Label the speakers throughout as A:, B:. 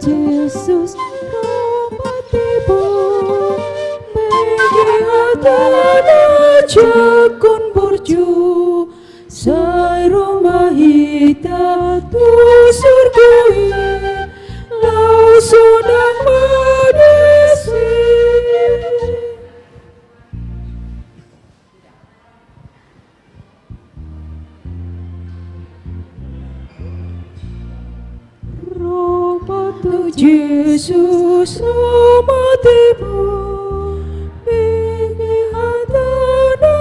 A: Yesus ramatimu mengingatana jakun borju sai romahita tu surgui lau sunang madesi. Yesus ramatimu mengingatana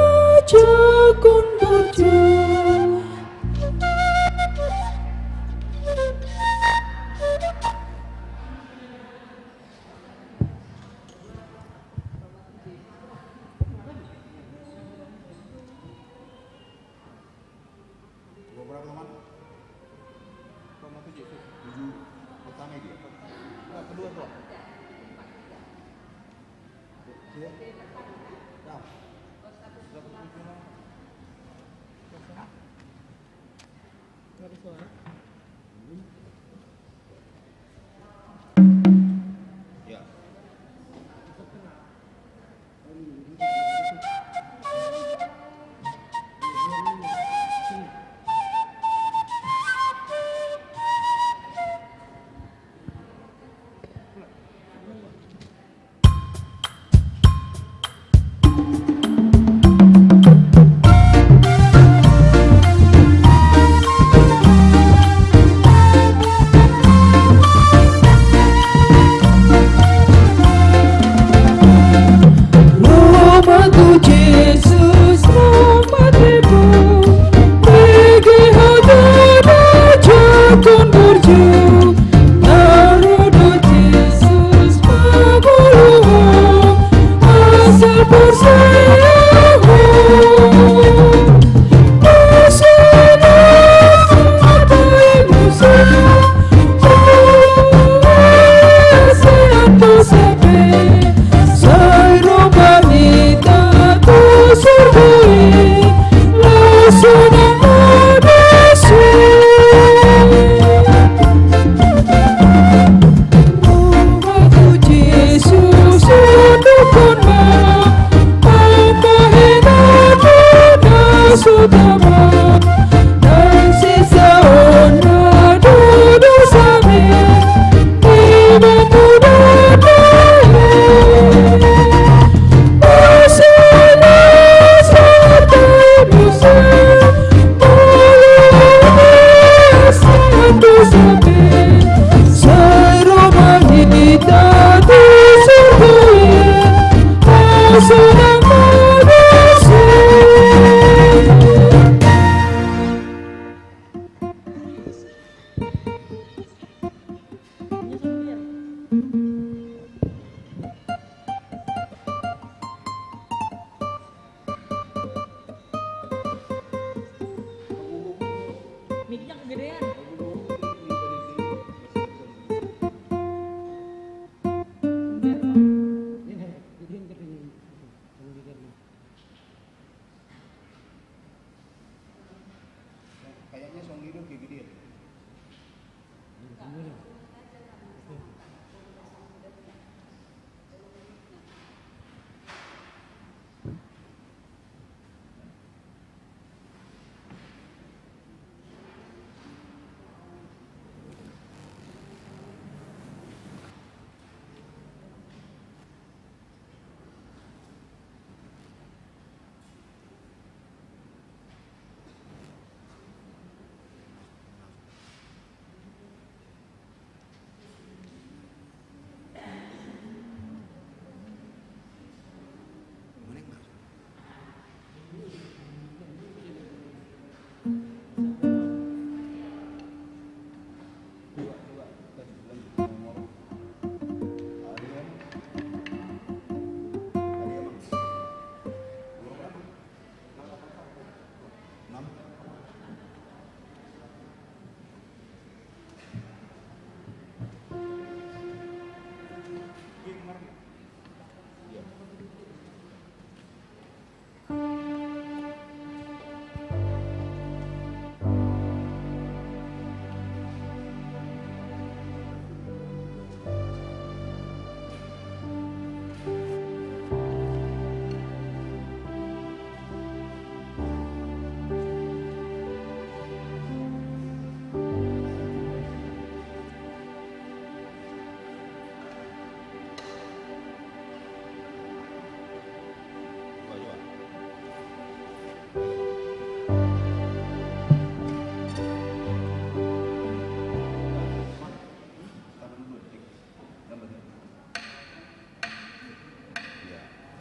A: jakun borju.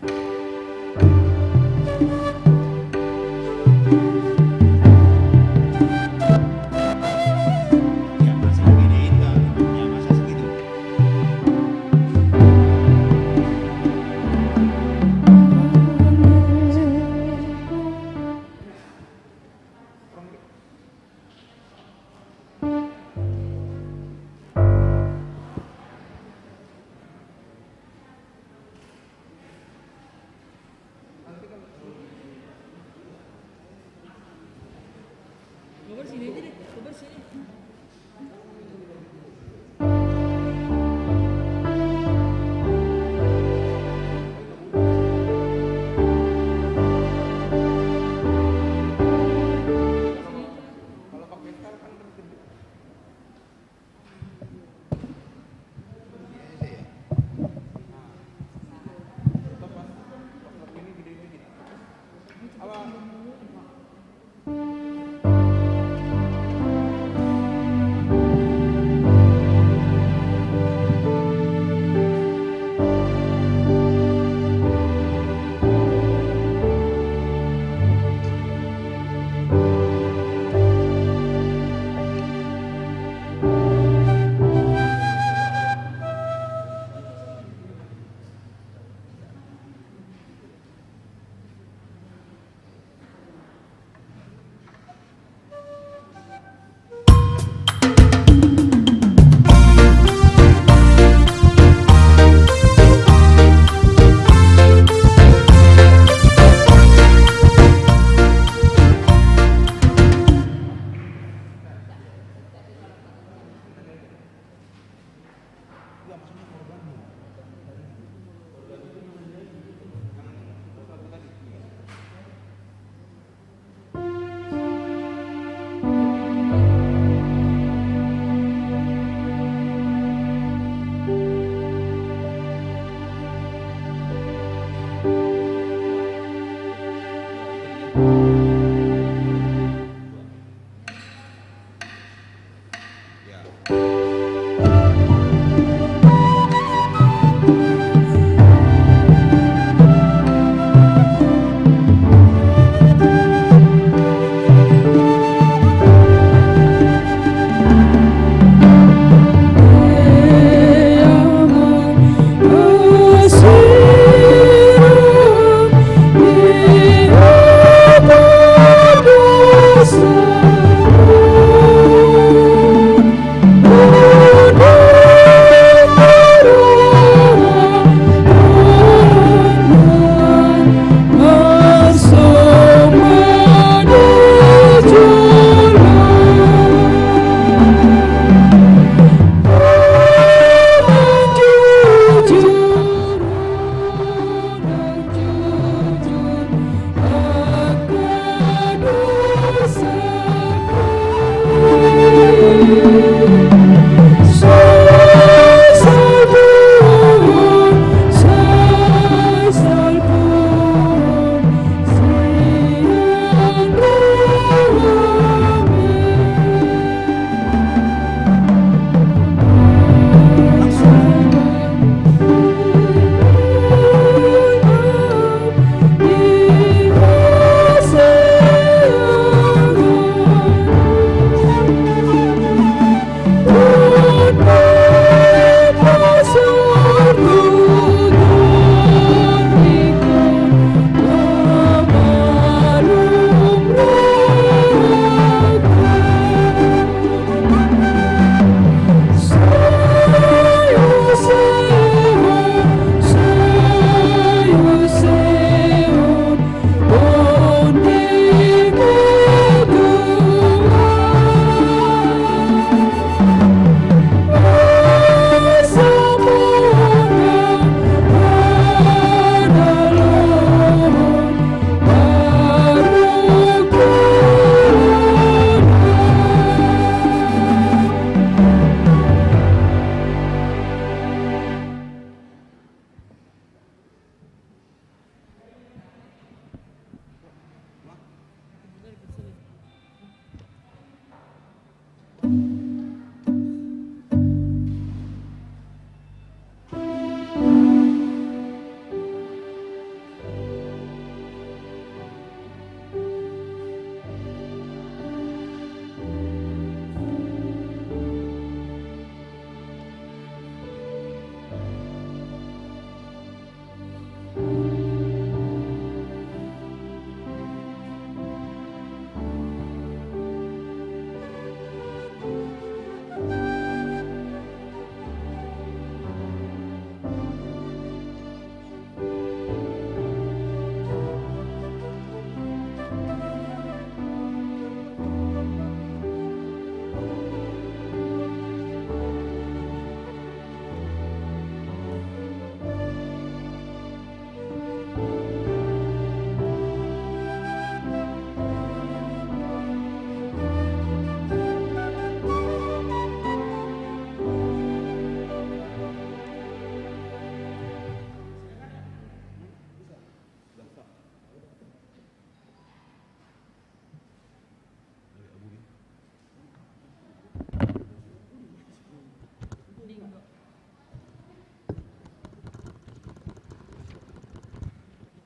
B: Ya masa segini itu, ya masa segitu.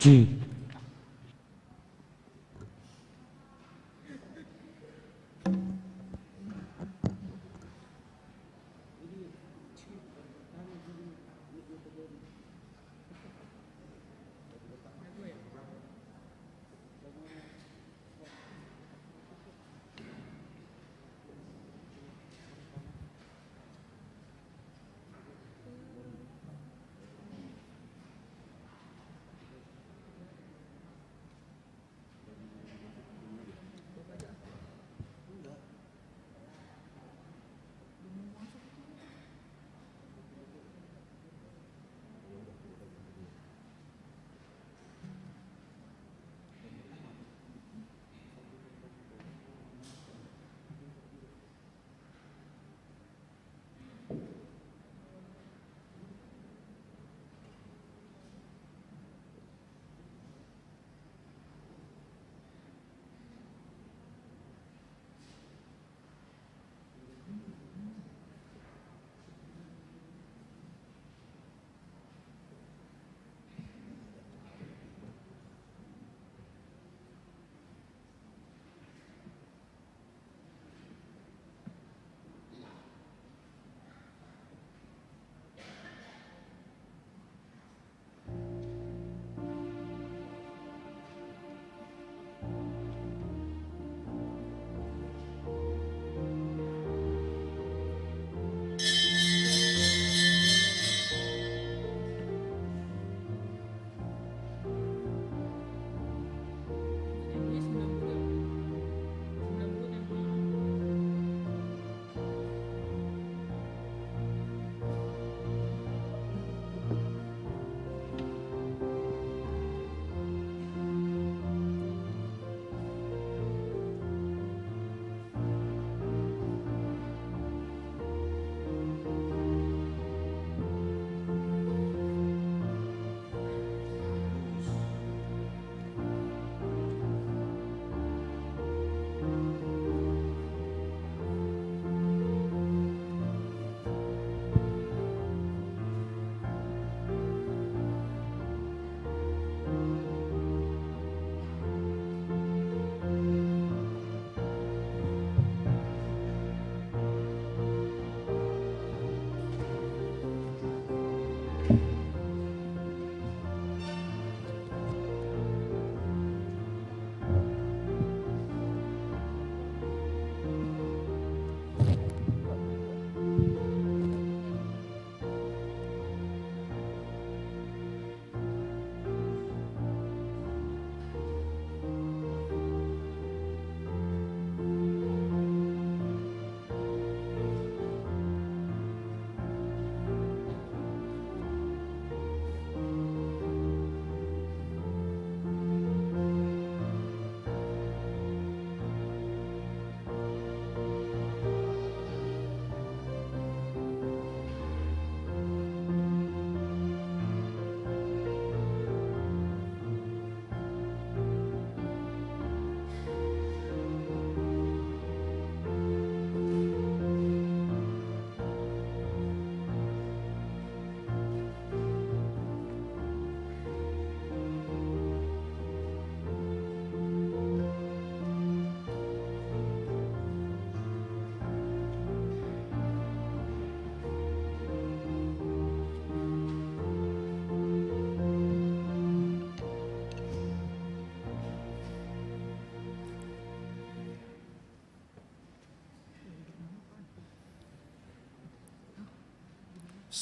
A: J.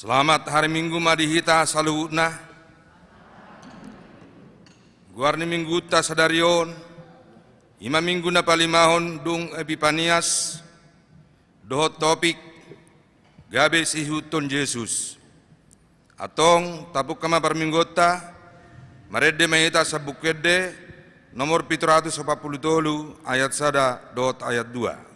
C: Selamat hari Minggu madihita saluhutna. Guarni minggu ta sadarion. Ima minggu na palimahon dung Epipanias. Dohot topik gabe sihuton Yesus. Atong tapuk kama parminggota marede mahita sabukede nomor 780 ayat sada dot ayat 2.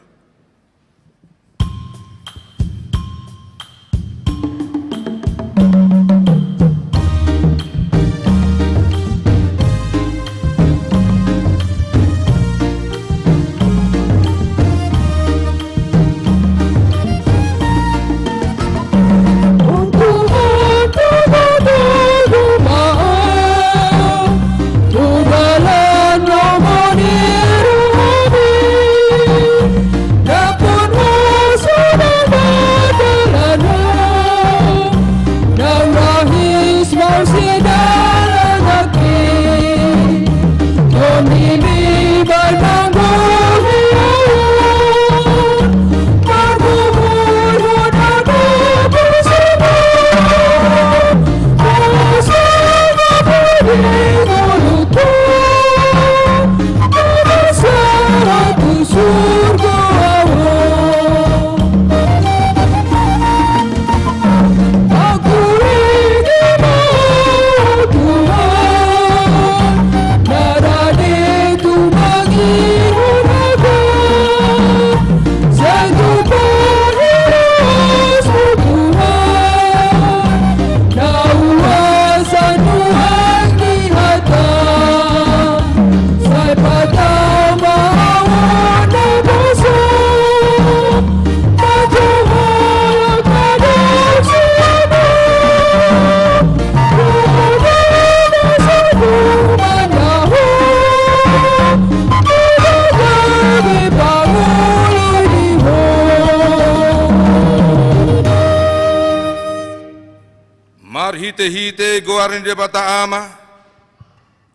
C: hite goar ni debata ama,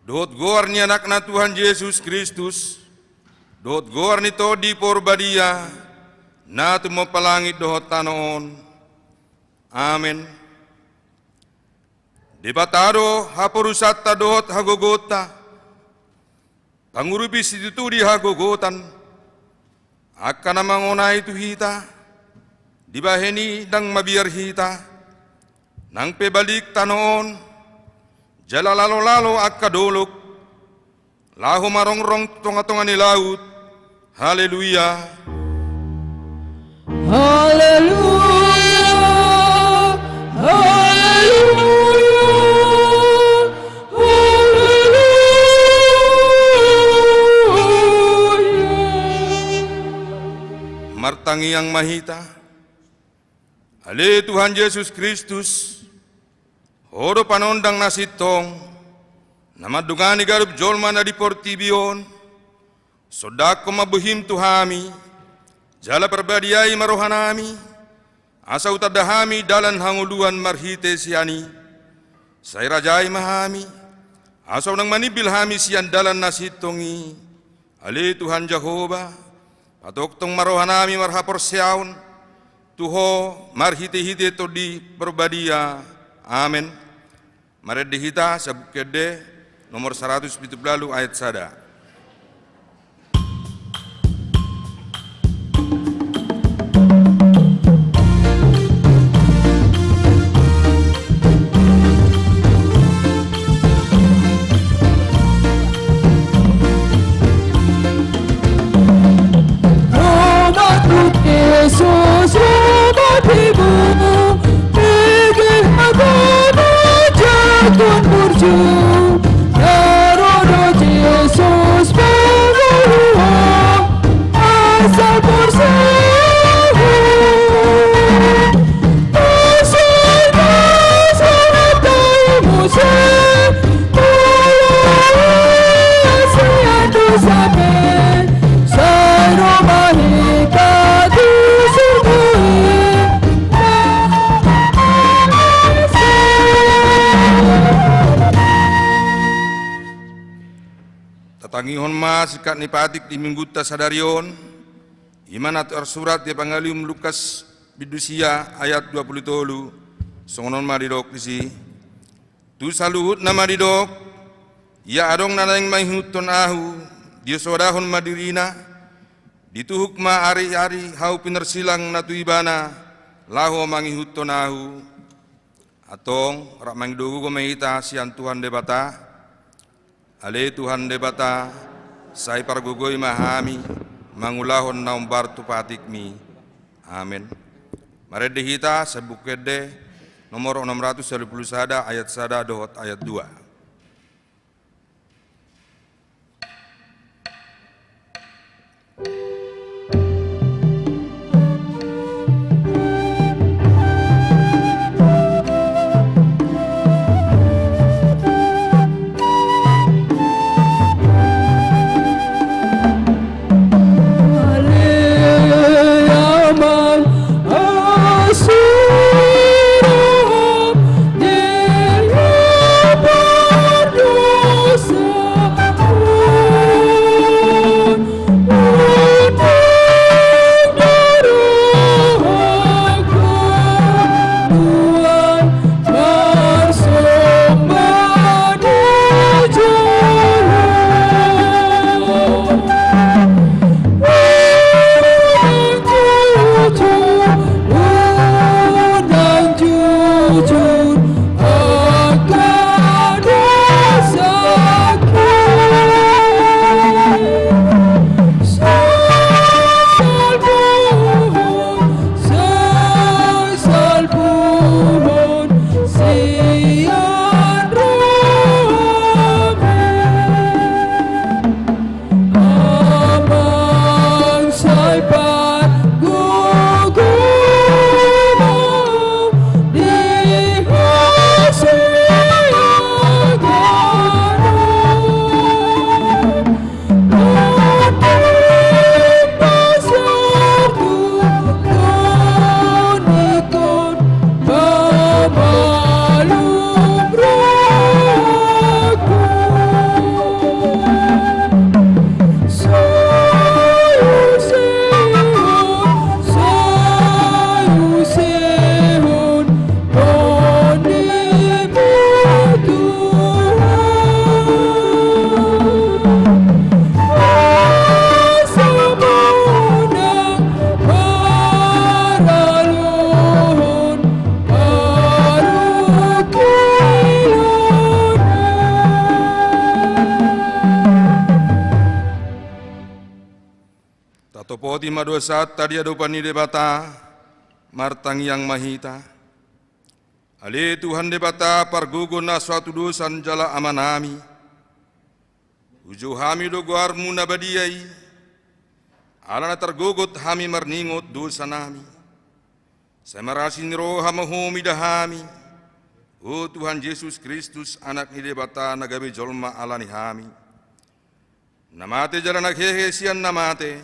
C: dohot goar ni anak na Tuhan Yesus Kristus, dohot goar ni todi porbadia, na tumapalangit dohot tanoon. Amen. Debatado haporusata dohot hagogota, pangurubis itu di hagogotan, akan namangona itu hita, dibaheni dang mabiar hita, nang pebalik tanoon, jala lalo-lalo akadolok, lahu marong-rong tonga-tonga ni laut, haleluya.
A: Haleluya, haleluya, haleluya.
C: Martangi yang mahita, ale Tuhan Yesus Kristus, Horo panondang nasitong, namadungani garup jolma na di portibion, sodako mabuhim tuhami, jala perbadiai marohanami, asa utadahami dalan hanguluan marhite siani, say rajai mahami, asa unang manibil hami sian dalan nasitongi, ali Tuhan Jehovah, patoktong marohanami marhapor siaun, tuho marhite-hite to di perbadia, amen. Mari dihita sabukede nomor 117 ayat sada.
A: Yesus matimu, pergi agama jatuh burju, Herodo Yesus berdoa, asal bersama, asal santai musik, sian dosamen, saya mahika di
C: Tatangihon mas ikat nipatik di mingguta sadarion, iman atau surat di pangalium Lukas bidusia ayat 27, songonon maridok disi, tu saluhut na maridok, ya adong nanang mahihuton ahu, dia sodahon madirina, dituhuk ma ari-ari hau pinersilang natu ibana, laho mangihuton ahu, atong rak mangdogu komehita sian Tuhan debata, ale Tuhan debata, say pargugoy mahami, mangulahon naumbar tupatikmi. Amen. Mari dihita sebukede nomor 631 ayat sada dohot ayat 2.
A: Asura, dia
C: tima dosa tadi adopani debata martang yang mahita. Ale Tuhan debata pargugona suatu dosan jala amanami. Ujo hami do guarmu nabadiai. Alana tergogot hami marningot dosa nami. Semarasin roha mahumi dahami. Oh Tuhan Yesus Kristus anak ni debata nagabe jolma alani hami. Namate jalan hehe sian namate.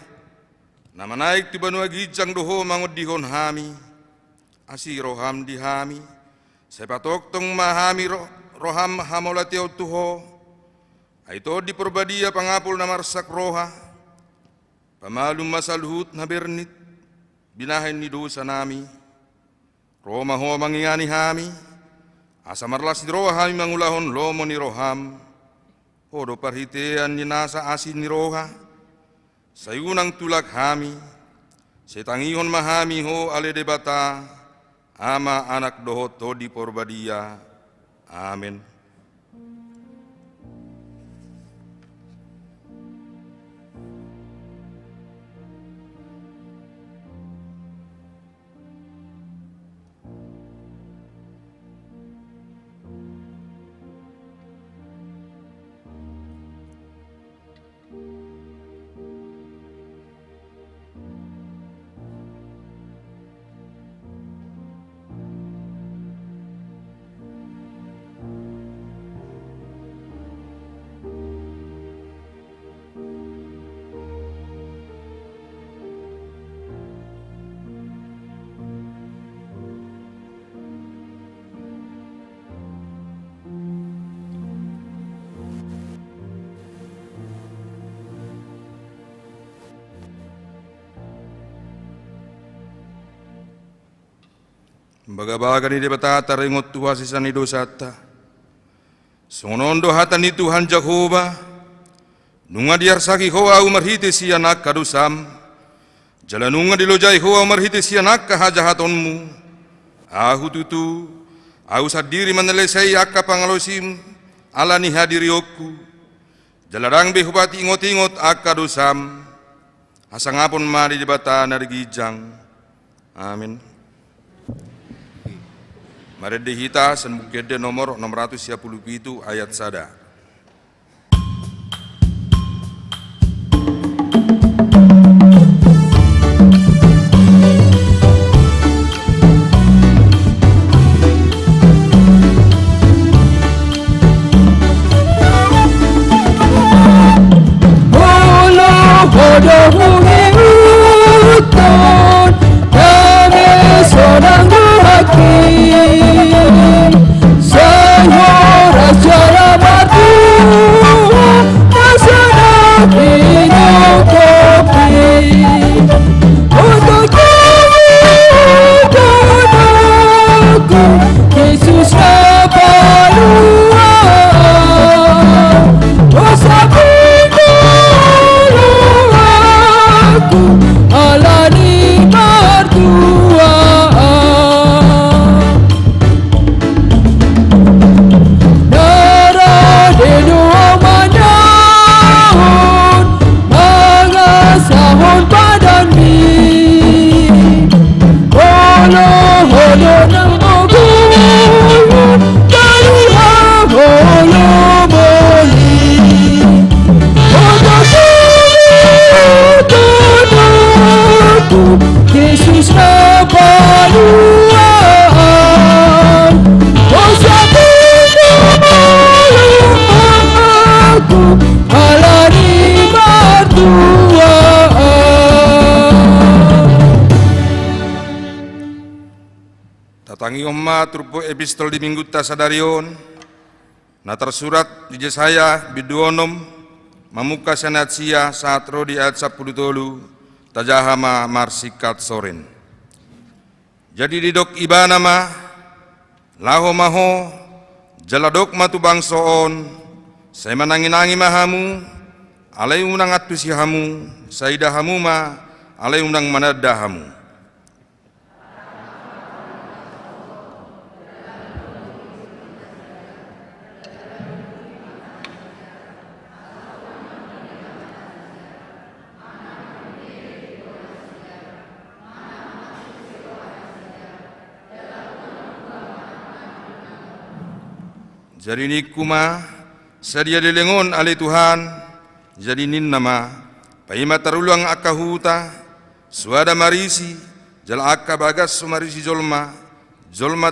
C: Nama naik ti banua gijang doho mangod dihon hami. Asi roham dihami. Sepatok tong mahami roham hamolati tuho. Aito di perbadia pangapul namarsak roha. Pamalum masalhut nabernit. Binahin ni dosa nami. Roma ho mangingani hami. Asa marlas ni roha hami mangulahon lomo ni roham. Hodo parhitean ni nasa asin ni roha. Sayunang tulak hami. Setangihon mahami ho ale debata. Ama anak doho to di porbadia. Amin. Baga-baga ni debata taringot tuha sisani dosata. Songonondo hata ni Tuhan Jehovah. Nunga diarsaki hoa umarhite si anak kadusam. Jalanunga dilojai hoa umarhite si anak kahajahatonmu. Ahu tutu. Ahu sadiri manalesai akka pangalosim. Ala ni hadirioku. Jalarang behubati ingot-ingot akka dosam. Hasangapon mari debata narigijang. Amin. Mari dihita senbukede nomor 657 ayat sada. Tatangi omma trupo epistol di minggu tasadarion. Na tersurat di Jesaya biduonom mamuka sanatsia saat rodi ayat 10 tajahama marsikat soren. Jadi didok ibana ma laho maho jaladok matu bangsoon saya menangi-nangi mahamu alai unang atusi hamu saida hamu ma alai unang manada hamu. jadi nikuma sadia dilengon ale Tuhan jadi nin nama paima tarulang akahuta suada marisi jala akka bagas sumarisi jolma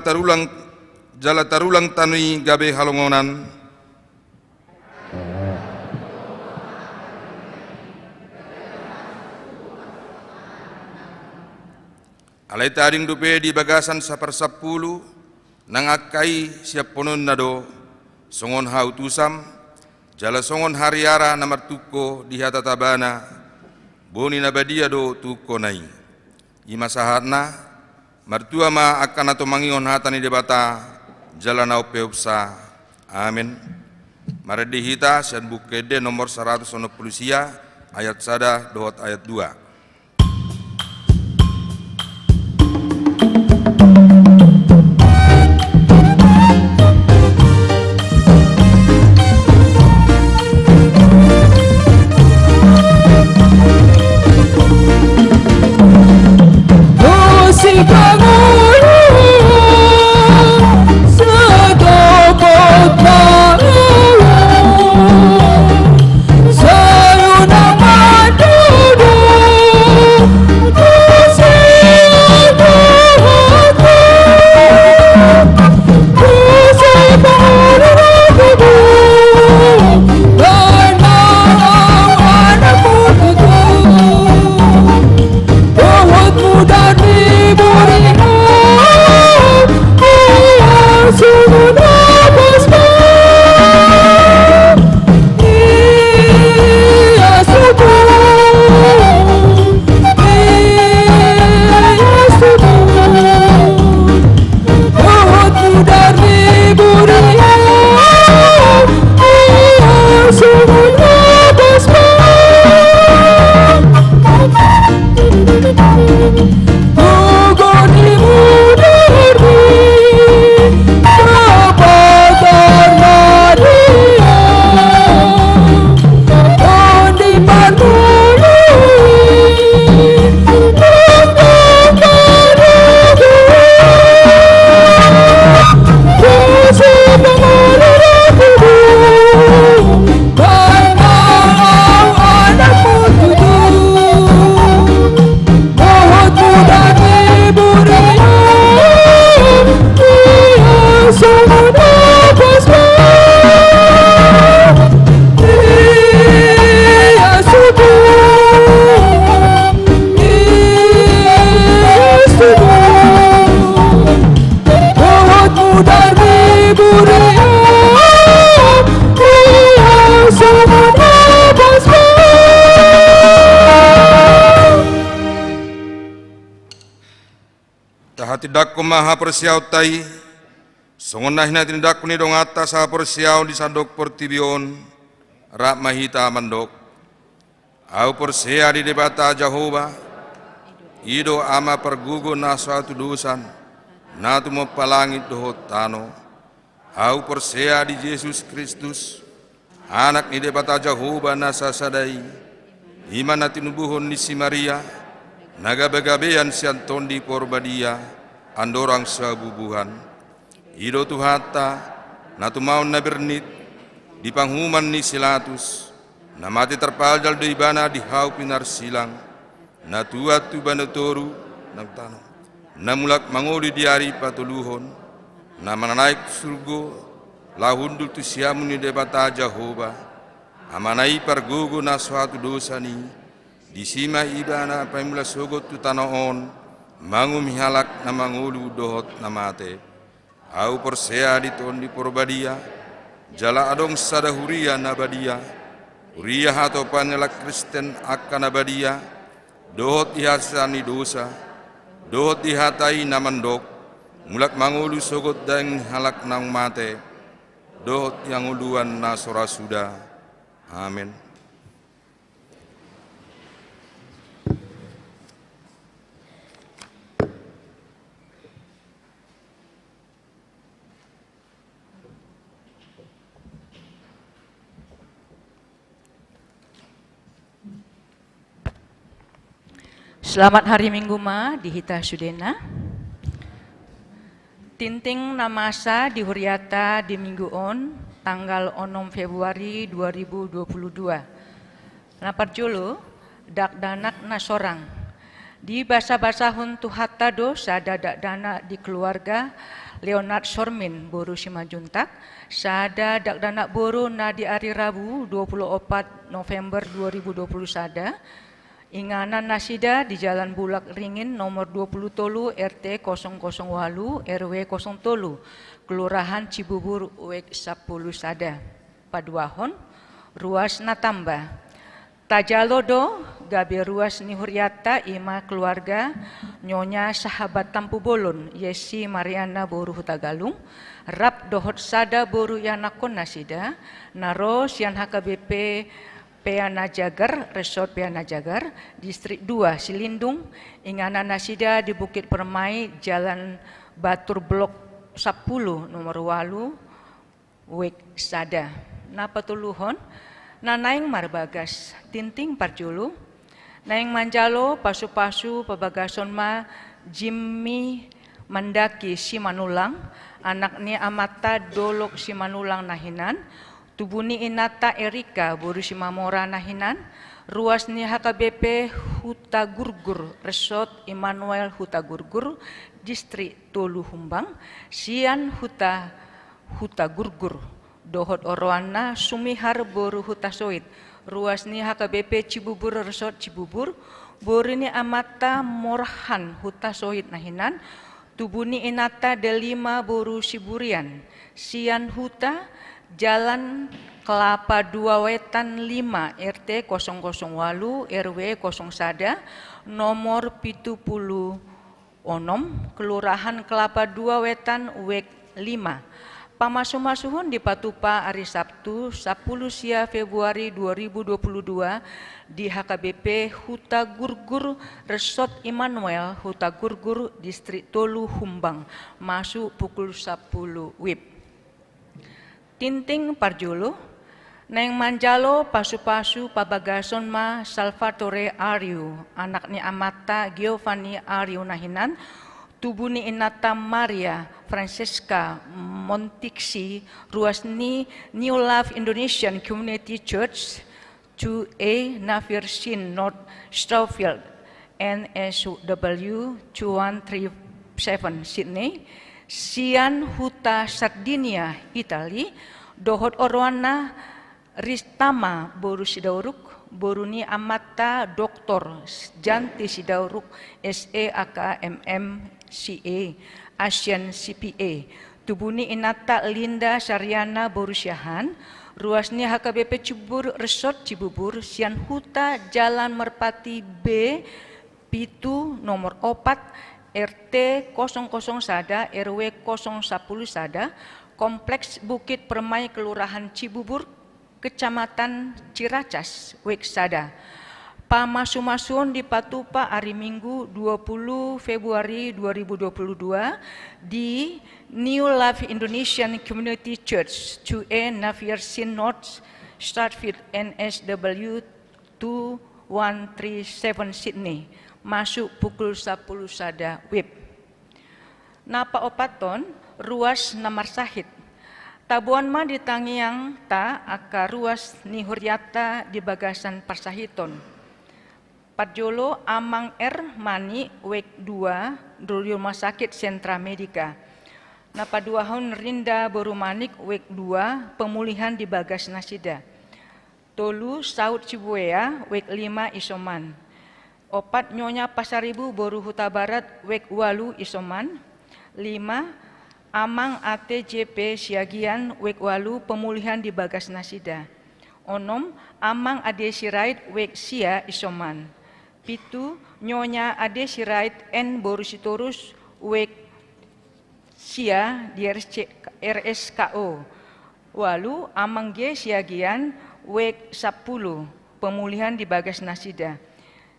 C: tarulang jala tarulang tanui gabe halongonan alai taring dupe di bagasan sapersapulu nang akai siap ponon nado songon hautusam jala songon hariara namar tuko di hata tabana boni nabadia do tuko nai ima sahatna martua ma akan atau mangion hatani debata jala nau peupsa amin maredi hita sian bukede nomor 190 ayat sada dohot ayat 2. Tidak kumaha persiau tai, songonah na tindak kuni dong atas ha persiau di sandok pertibion, rak mahita mandok, au persia di debata Jehovah, ido ama pergugo na suatu dusan, na tumo palangit dohot tano, au persia di Yesus Kristus, anak ni debata Jehovah na sasadai, iman na tinubuhon ni si Maria, nagabagabean sianton di porbadia, andorang sabubuhan ido tuhata natumaon na bernit di panghuman ni silatus na mati terpaljal do ibana di hau pinar silang na tuat tu banatoru nagtano na mulak mangoli di ari patuluhon na mananaik surgo lahundul tu siamun ni debata Jehovah amanai pargogo na suatu dosa ni di sima ibana paimula sogot tu tanaon mangum halak na mangulu dohot na mate au persea di ton di porbadia jala adong sada huria na badia huria hato panelak Kristen akan na badia dohot ihasani dosa dohot dihatai na mandok mulak mangulu sogot dang halak nang mate dohot yang uluan na sorasuda amin.
D: Selamat hari Minggu Ma di Hita Sudena. Tinting namasa di Huriata di Minggu On, tanggal 6 Februari 2022. Napar julu, dak danak nasorang. Di bahasa-bahasa huntu hatta do sada dak dana di keluarga Leonard Sormin boru Simajuntak, sada dak danak boru na di hari Rabu 24 November 2020 sada. Inganan nasida di Jalan Bulak Ringin nomor 20 Tolu RT 008 RW 0 Tolu Kelurahan Cibubur WEK 10 sada. Paduahon ruas natamba. Tajalodo gabe ruas ni Huriata ima keluarga Nyonya sahabat Tampu Bolon Yesi Mariana boru Hutagalung rap dohot sada boru yanakon nasida naro sian HKBP Peana Jagar, Resort Peana Jagar, Distrik 2 Silindung, ingana nasida di Bukit Permai, Jalan Batur Blok 10 nomor 8 Wek Sada. Napa tuluhon? Nanaing marbagas, tinting parjulu, naing manjalo pasu-pasu pabagason ma Jimmy Mandaki Simanulang, anaknya amata dolok Simanulang nahinan, tubuni inata Erika boru Simamora nahinan, ruas ni HKBP Huta Gurgur Resort Immanuel Huta Gurgur Distrik Tolu Humbang sian Huta Gurgur dohot oroana Sumihar boru Huta Soit ruas ni HKBP Cibubur Resort Cibubur boru ni amata Morhan Huta Soit nahinan, tubuni inata Delima boru Siburian sian Huta Jalan Kelapa 2 Wetan 5 RT 008 RW 0 Sada nomor 70 Kelurahan Kelapa 2 Wetan WEK 5. Pamasu-masuhun di Patupa hari Sabtu 10 sia Februari 2022 di HKBP Huta Gurgur Resort Immanuel Huta Gurgur Distrik Tolu Humbang masuk pukul 10 WIB. Tinting parjulu, neng manjalo pasu-pasu pabagason ma Salvatore Ariu, anaknya amata Giovanni Ariu nahinan, tubuni inata Maria Francesca Montixi, ruas ni New Life Indonesian Community Church 2A Naviersin North Strawfield NSW 2137 Sydney, sian Huta Sardinia Itali dohot orwana Ristama boru Sidauruk boruni amata Dr. Janti Sidauruk SE AKMM CA Asian CPA tubuni inata Linda Saryana boru Syahan ruasnya HKBP Cibubur Resort Cibubur sian Huta Jalan Merpati B Pitu nomor 4 RT 00 Sada RW 010 Sada Kompleks Bukit Permai Kelurahan Cibubur Kecamatan Ciracas WEK Sada. Pamasu-masuon di Patupa hari Minggu 20 Februari 2022 di New Life Indonesian Community Church 2A Naviersin North Stratfield NSW 2137 Sydney masuk pukul 10 sada WIB. Napa opaton ruas Namar Sahid. Tabuan ma di Tangiang ta aka ruas ni Huriata di bagasan Parsahiton. Padjolo Amang R Mani WEK 2 dari Rumah Sakit Sentra Medika. Napa duahon Rinda Boru Manik WEK 2 pemulihan di Bagas Nasida. Tolu Saud Cibuea WEK 5 Isoman. Opat Nyonya Pasaribu boru Huta Barat WEK 8 Isoman. 5 Amang ATJP Siagian WEK 8 pemulihan di Bagas Nasida. 6 Amang Ade Sirait WEK Sia Isoman. 7 Nyonya Ade Sirait N boru Sitorus WEK Sia di RSKO. 8 Amang G Siagian WEK 10 pemulihan di Bagas Nasida.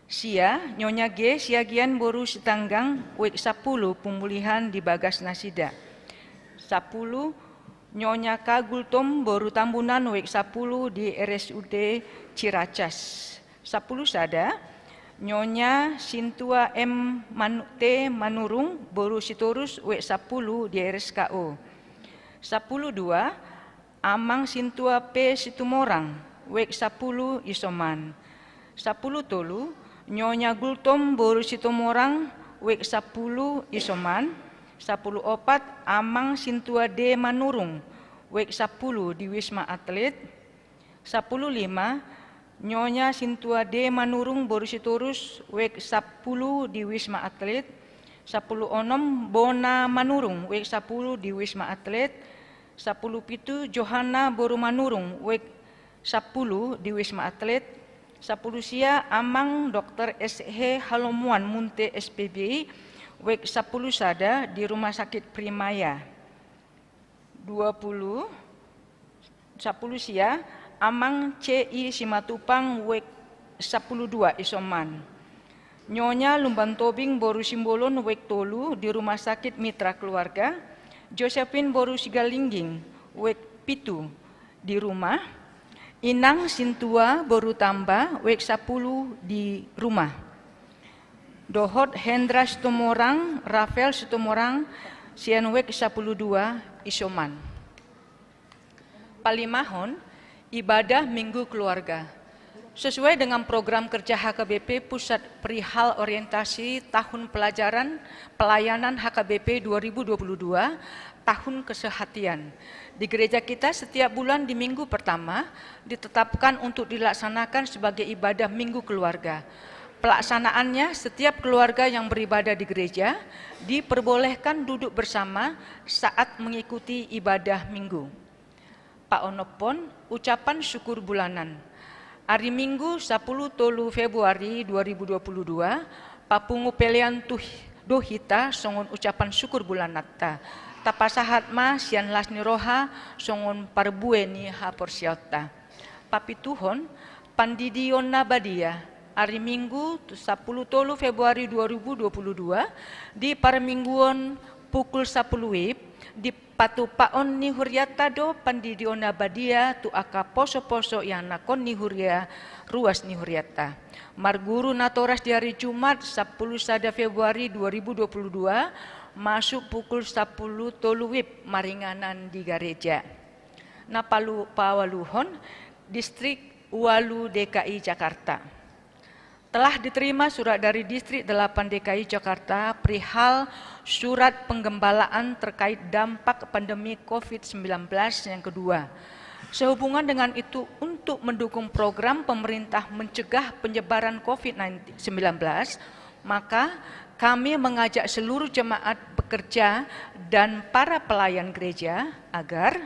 D: Sia Nyonya G Siagian boru Setanggang WEK 10 pemulihan di Bagas Nasida. 10 Nyonya K Gultom boru Tambunan WEK 10 di RSUD Ciracas. 10 sada Nyonya Sintua T. Manurung Boru Sitorus W10 di RSKO. 10.2 Amang Sintua P. Situmorang W10 Isoman. 10.3 Nyonya Gultom Boru Situmorang W10 Isoman. 10.4 Amang Sintua D. Manurung W10 di Wisma Atlet. 10.5 Nyonya Sintua D. Manurung Boru Sitorus W10 di Wisma Atlet. 10.6 Bona Manurung W10 di Wisma Atlet. 10.7 Johanna Boru Manurung W10 di Wisma Atlet. 10 sia Amang Dr. S.H. Halomuan Munte SPBI W10 sada di Rumah Sakit Primaya. 10 sia Amang C.I. Simatupang W10 Isoman. Nyonya Lumban Tobing Boru Simbolon W10 di Rumah Sakit Mitra Keluarga. Josephine Boru Sigalingging W7 di rumah. Inang Sintua Boru Tamba W10 di rumah. Dohot Hendra Situmorang, Rafael Situmorang, Sian W12 Isoman. Palimahon, ibadah Minggu Keluarga. Sesuai dengan program kerja HKBP Pusat Perihal Orientasi Tahun Pelayanan HKBP 2022, Tahun Kesehatian. Di gereja kita setiap bulan di minggu pertama ditetapkan untuk dilaksanakan sebagai ibadah Minggu Keluarga. Pelaksanaannya, setiap keluarga yang beribadah di gereja diperbolehkan duduk bersama saat mengikuti ibadah Minggu. Pak Onopon, ucapan syukur bulanan. Hari Minggu 10 Februari 2022, Papungu Pelian Dohita songon ucapan syukur bulanata. Tapasahat ma sian lasni roha songon parbueni haporsiota. Papi Tuhon, Pandidion Nabadia. Hari Minggu 10 Februari 2022 di Parmingguon pukul 10 WIB di patupaon ni huriata do Pandidion Nabadia tu aka poso-poso yang nakon ni huria ruas ni huriata. Marguru natoras di hari Jumat 10 Februari 2022 masuk pukul 10 WIB maringanan di gereja. Napalu Pawaluhon, Distrik Walu DKI Jakarta. Telah diterima surat dari Distrik 8 DKI Jakarta perihal surat penggembalaan terkait dampak pandemi COVID-19 yang kedua. Sehubungan dengan itu, untuk mendukung program pemerintah mencegah penyebaran COVID-19, maka kami mengajak seluruh jemaat pekerja dan para pelayan gereja agar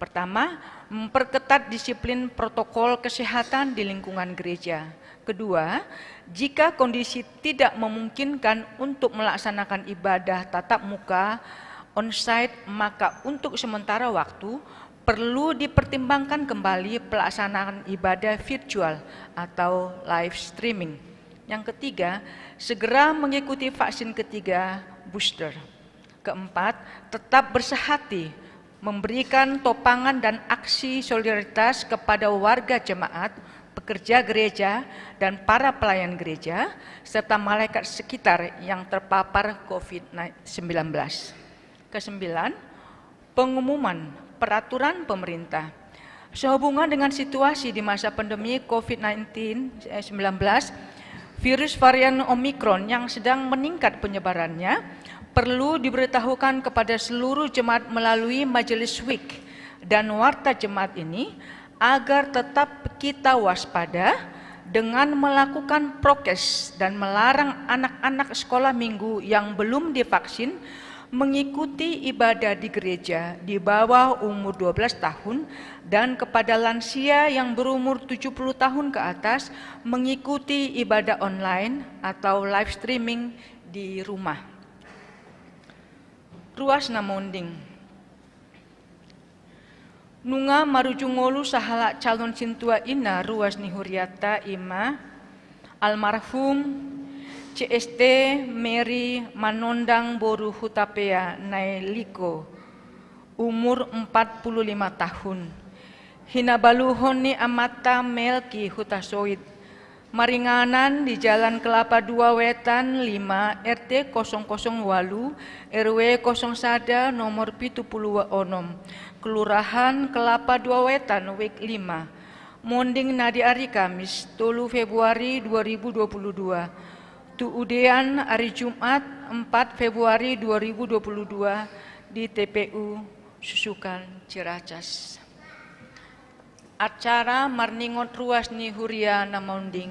D: pertama, memperketat disiplin protokol kesehatan di lingkungan gereja. Kedua, jika kondisi tidak memungkinkan untuk melaksanakan ibadah tatap muka on-site, maka untuk sementara waktu perlu dipertimbangkan kembali pelaksanaan ibadah virtual atau live streaming. Yang ketiga, segera mengikuti vaksin ketiga booster. Keempat, tetap bersehati, memberikan topangan dan aksi solidaritas kepada warga jemaat, pekerja gereja, dan para pelayan gereja, serta malaikat sekitar yang terpapar COVID-19. Kesembilan, pengumuman peraturan pemerintah. Sehubungan dengan situasi di masa pandemi COVID-19, virus varian Omikron yang sedang meningkat penyebarannya, perlu diberitahukan kepada seluruh jemaat melalui majelis week dan warta jemaat ini agar tetap kita waspada dengan melakukan prokes dan melarang anak-anak sekolah minggu yang belum divaksin mengikuti ibadah di gereja di bawah umur 12 tahun dan kepada lansia yang berumur 70 tahun ke atas mengikuti ibadah online atau live streaming di rumah. Ruas namonding. Nunga marujungolu sahala calon sintua ina ruas nihuriata ima almarhum CST Mary Manondang Boru Hutapea Nailiko umur 45 tahun. Hinabaluhon ni amata Melki Hutasoid Maringanan di Jalan Kelapa 2 Wetan 5 RT 008 RW 01 nomor 76 Kelurahan Kelapa 2 Wetan Wik 5 Monding nadi hari Kamis 3 Februari 2022 tuudean hari Jumat 4 Februari 2022 di TPU Susukan Ciracas. Acara marningot ruas ni huria na monding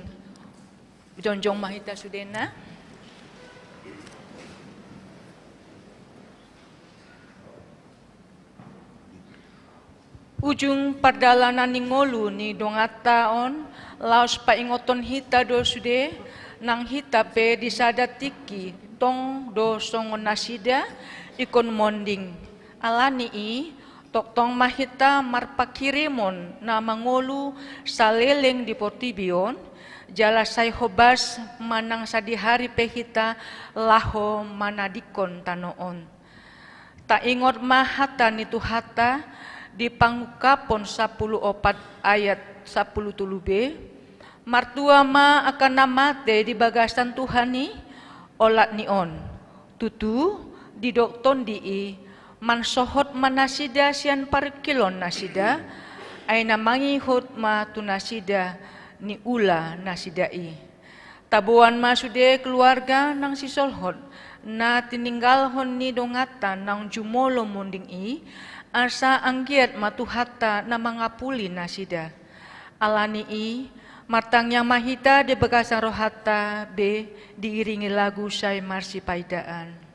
D: jonjong mahita sudena ujung perdalanan ni ngolu ni dongataon laos paingoton hita do sude nang hita pe disada tiki tong do songon nasida ikon monding alani i toktong mahita marpakirimon na mangolu saleleng di Portibion jala say hobas manang sadihari pehita laho manadikon tanoon ta ingot mahata nitu hata di pangukapon 14 ayat 10b martua ma akan namate di bagasan Tuhani olat nion tutu di dokton dii mansohot manasida sian parkilon nasida ay namangihot ma tunasida ni ula nasidai tabuan masude keluarga nang sisolhot na tininggalhon ni dongatan nang jumolo munding i asa anggiat matuhata na mangapuli nasida alani i martangnya mahita de bagasan rohata be diiringi lagu say marsi paidaan.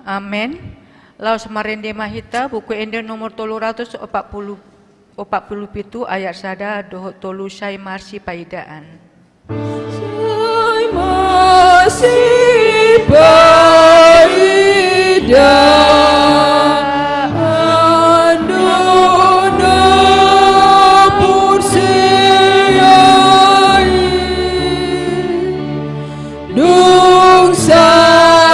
D: Amin. Laos marende mahita buku ende nomor 347 ayat sada dohot tolu say marsi paidaan.
A: Say marsi paidaan dona pursiyai dung salat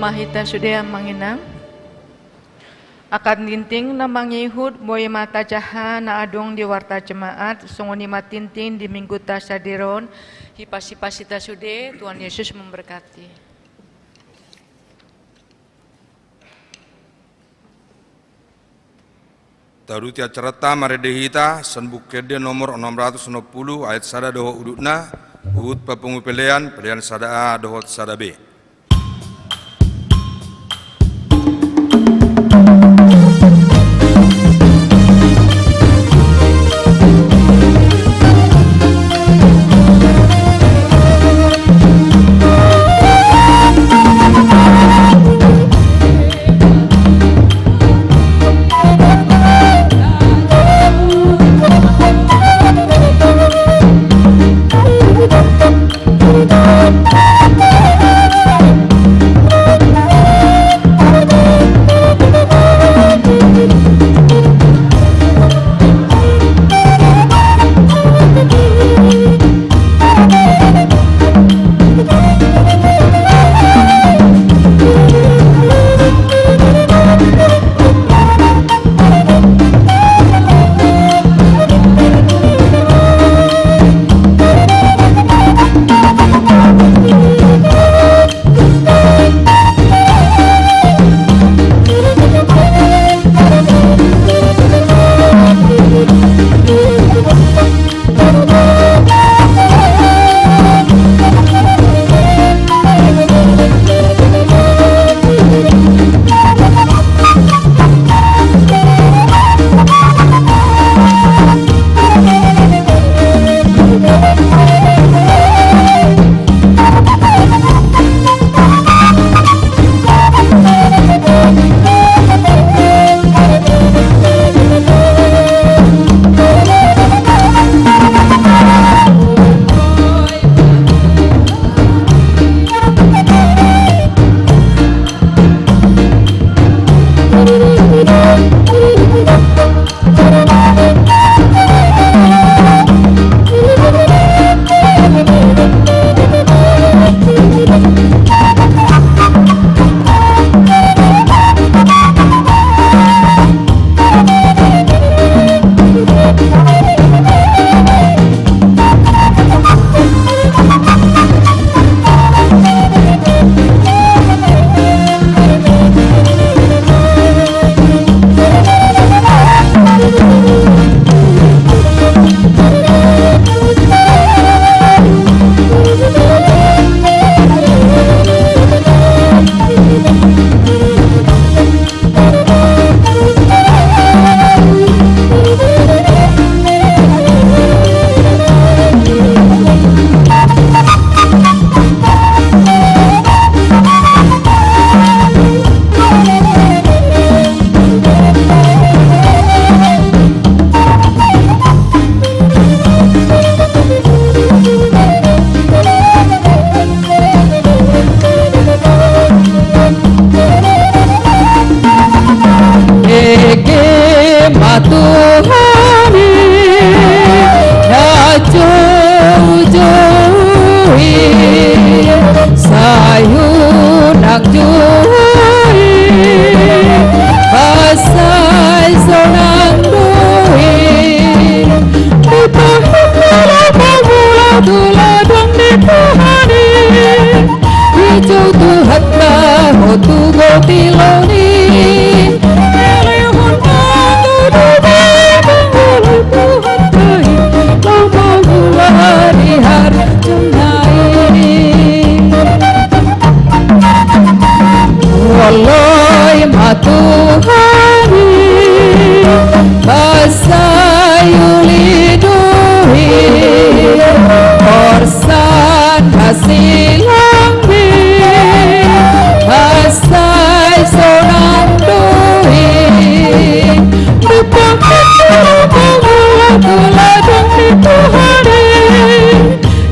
D: mahita sudah manginang akan tinting na mangihud moy mata jaha na adong di warta jemaat sungoni matinting di minggu tasadiron hipasi-pasita sude Tuhan Yesus memberkati.
C: Taruti acarata maredehita sanbukede nomor 660 ayat sada doho udutna uhud papungupelean pelean sada A dohot sada B.
A: tiloni elehon matu dubai mengulai Tuhan kai lama gula di hari cenai wallahi matuhani basayuli duhi korsan hasilangi basay sonang duhi dipangkat pangula tuladong dituhari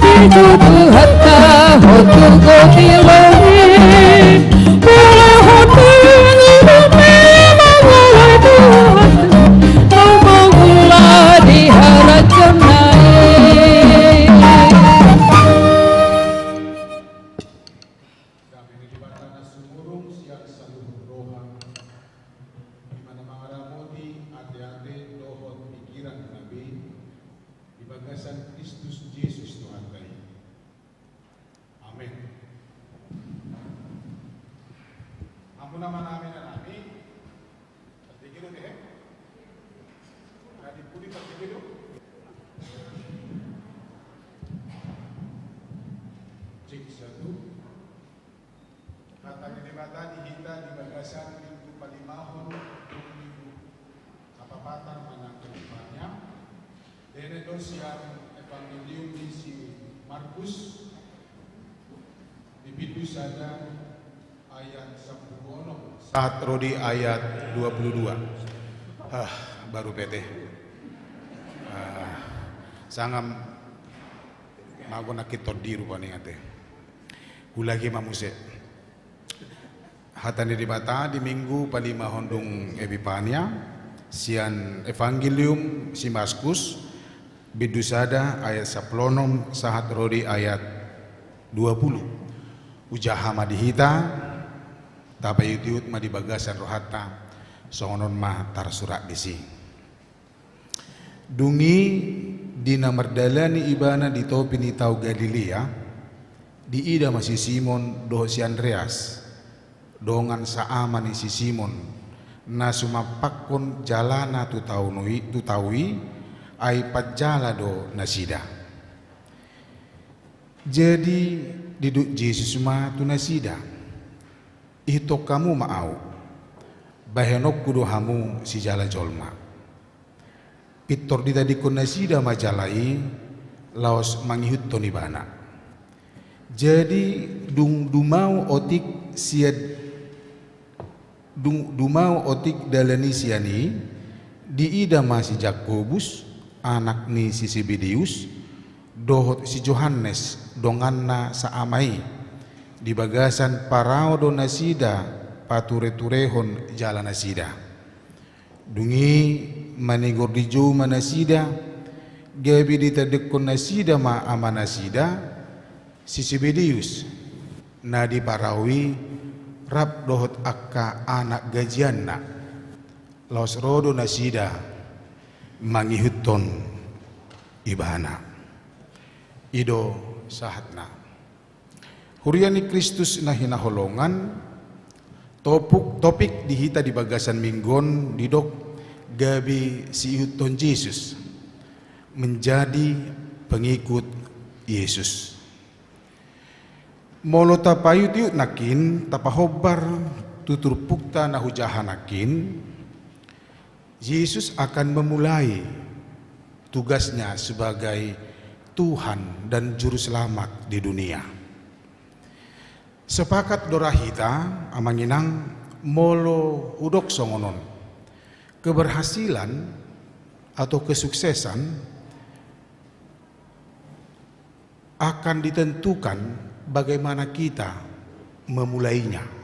A: itu tuhatta hotu gotiloni wala hotu ngirumi mangulai Tuhan mangula di haracenai
B: Kami dilibatkan sumurung siang saluhur roha di mana mangaramoti ate-ate dohon pikiran nabi di bagasan Kristus Yesus Tuhan kami. Amin. Ampun nama namin na namin. Patigilo deh. Kadi puli patigilo. Cek satu. Kata kelimatan dihita di bagasan minggu palimahon minggu kapapatan manang kedepannya. Dene dosian Evangelium di si Markus di Bidu saja ayat 10 saat Rodi ayat 22. Baru PT. Sangam mago nakitor di rupanya ate. Hulagi mamuse. Hatan di bata di minggu palima hondung Epipania sian Evangelium si Markus bidusada ayat 10 sahat Rodi ayat 20 ujaha madihita tapayutiut madibagasan rohata songonon mah tarsurak disi dungi dina merdalani ibana di topi ni tau Galilea di ida masih Simon doh si Andreas dongan saaman si Simon na sumapakon jalana tu tawi ai pajala do nasida jadi diduk Yesus ma tu nasida itu kamu mau bahenok kudu hamu si jala jolma pitor di tadi kun nasida majalai laos mangihut tonibana jadi dumau otik siad dumau otik dalani siani di ida masih Jakobus anak ni si Zebedeus dohot si Johannes donganna saamai di bagasan parao do nasida pature-turehon jalan nasida dungi manigor di jo manasida gabi ditadekon nasida ma amanasida si Zebedeus na di parawi rap dohot akka anak gajianna laos rodo nasida mangihuton ibana ido sahatna huriani Kristus na hinaholongan topik dihita di bagasan minggon didok gabi si ihuton Yesus menjadi pengikut Yesus molo tapayut yut nakin tapahobar tutur pukta na hujahanakin Yesus akan memulai tugasnya sebagai Tuhan dan Juru Selamat di dunia. Sepakat dorahita amanginang molo udok songonon. Keberhasilan atau kesuksesan akan ditentukan bagaimana kita memulainya.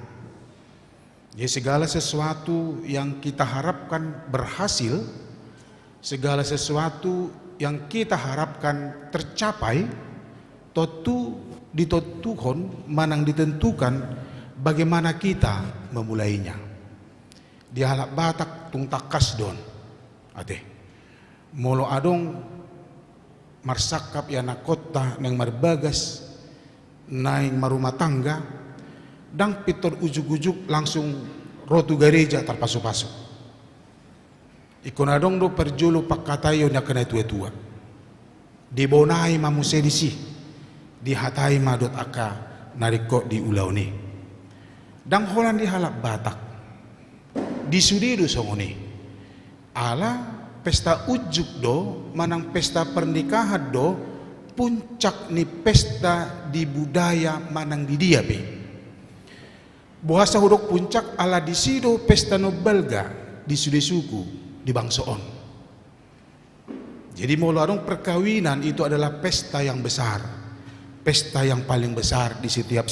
B: Jadi segala sesuatu yang kita harapkan berhasil, segala sesuatu yang kita harapkan tercapai, totu ditotuhon manang ditentukan bagaimana kita memulainya. Di halak Batak tung takas don, ate, molo adong marsakap yana kota neng marbagas naing marumah tangga dang pitor ujuk-ujuk langsung rotu gereja terpasu-pasu. Ikon adong do perjolo pakatayo nya kena tua-tua. Dibonai mamusedisi, dihatai madot aka nariko di ulau ni. Dang holan dihalap Batak. Disudido songoni. Ala pesta ujuk do, manang pesta pernikahan do, puncak ni pesta di budaya manang di dia be. Bahasa hudok puncak ala disido pesta no belga di suku di bangsoon. Jadi maularong perkawinan itu adalah pesta yang besar, pesta yang paling besar di setiap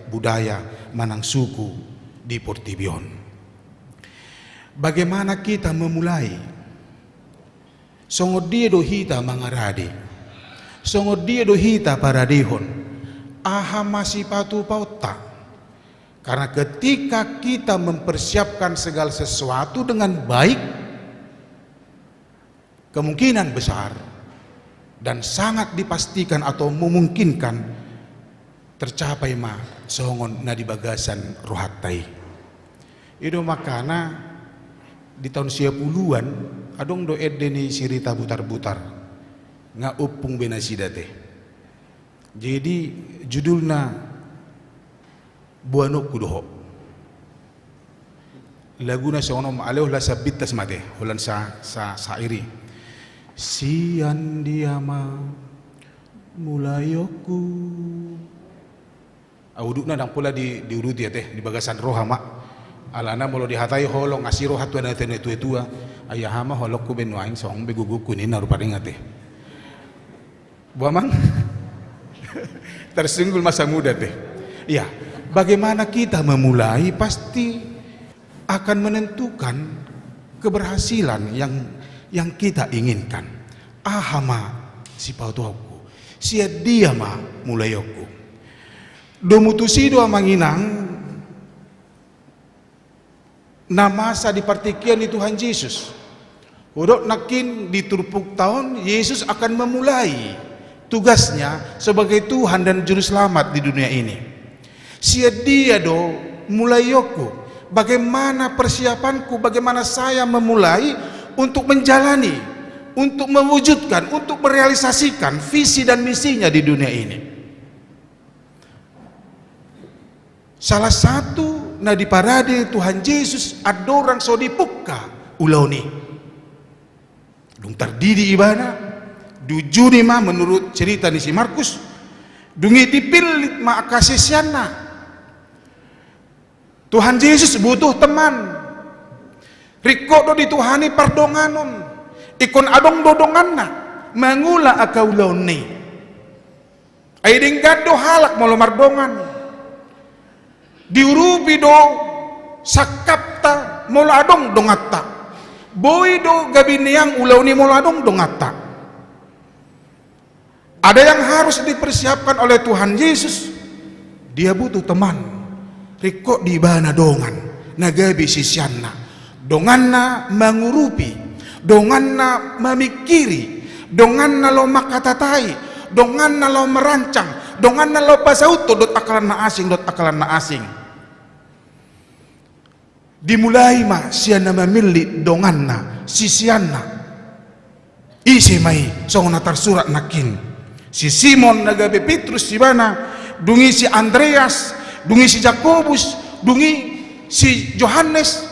B: budaya manang suku di Portibion. Bagaimana kita memulai? Songo dia do hita mangarade, songo dia do hita paradehon, aha masih patu pauta. Karena ketika kita mempersiapkan segala sesuatu dengan baik, kemungkinan besar dan sangat dipastikan atau memungkinkan tercapai ma songon na di bagasan rohatai. Itu makana di tahun 90-an adong do edeni sirita butar-butar nga upung benasida teh. Jadi judulna Buanok kudoho. Laguna sa ono maaleo la sabitas mate hulan sa sairi. Sian diama mulayoku. Awudukna dang pula diuruti ya teh di bagasan rohama. Alana molo dihatai holong asiro hatu na tene tua ayahama holokku benwaing song beguguku ni naru paringat teh. Buamang tersinggul masa muda teh. Iya, bagaimana kita memulai pasti akan menentukan keberhasilan yang kita inginkan. Ahama si pautuaku, sia dia ma mulayoku. Domutusido amanginang namasa di partikian di Tuhan Yesus. Udok nakin di turpuk tahun Yesus akan memulai tugasnya sebagai Tuhan dan Juru Selamat di dunia ini. Sia dia do mulayoku. Bagaimana persiapanku, bagaimana saya memulai untuk menjalani, untuk mewujudkan, untuk merealisasikan visi dan misinya di dunia ini. Salah satu na di parade Tuhan Yesus ada orang so dipuka ulau ni. Dung terdiri ibana dujuni ma menurut cerita ni si Markus. Dungi dipilit ma akasisiana. Tuhan Yesus butuh teman. Riko do dituhani pardonganon. Ikon adong dodonganna mangula akau ulau ni. Aiding gado halak molo mardongan. Diurupi do sakapta moladong dongata boy do gabiniang ulau ni moladong dongata. Ada yang harus dipersiapkan oleh Tuhan Yesus. Dia butuh teman. Riko di bana dongan nagabi sisyanna donganna mangurupi, donganna mamikiri, donganna lo makatatai, donganna lo merancang, donganna lo pasauto dot akalan na asing. Dimulai ma siana mamili donganna sisianna isi mai songona tersurat nakin si Simon nagabe Petrus si bana dungi si Andreas dungi si Jakobus dungi si Yohanes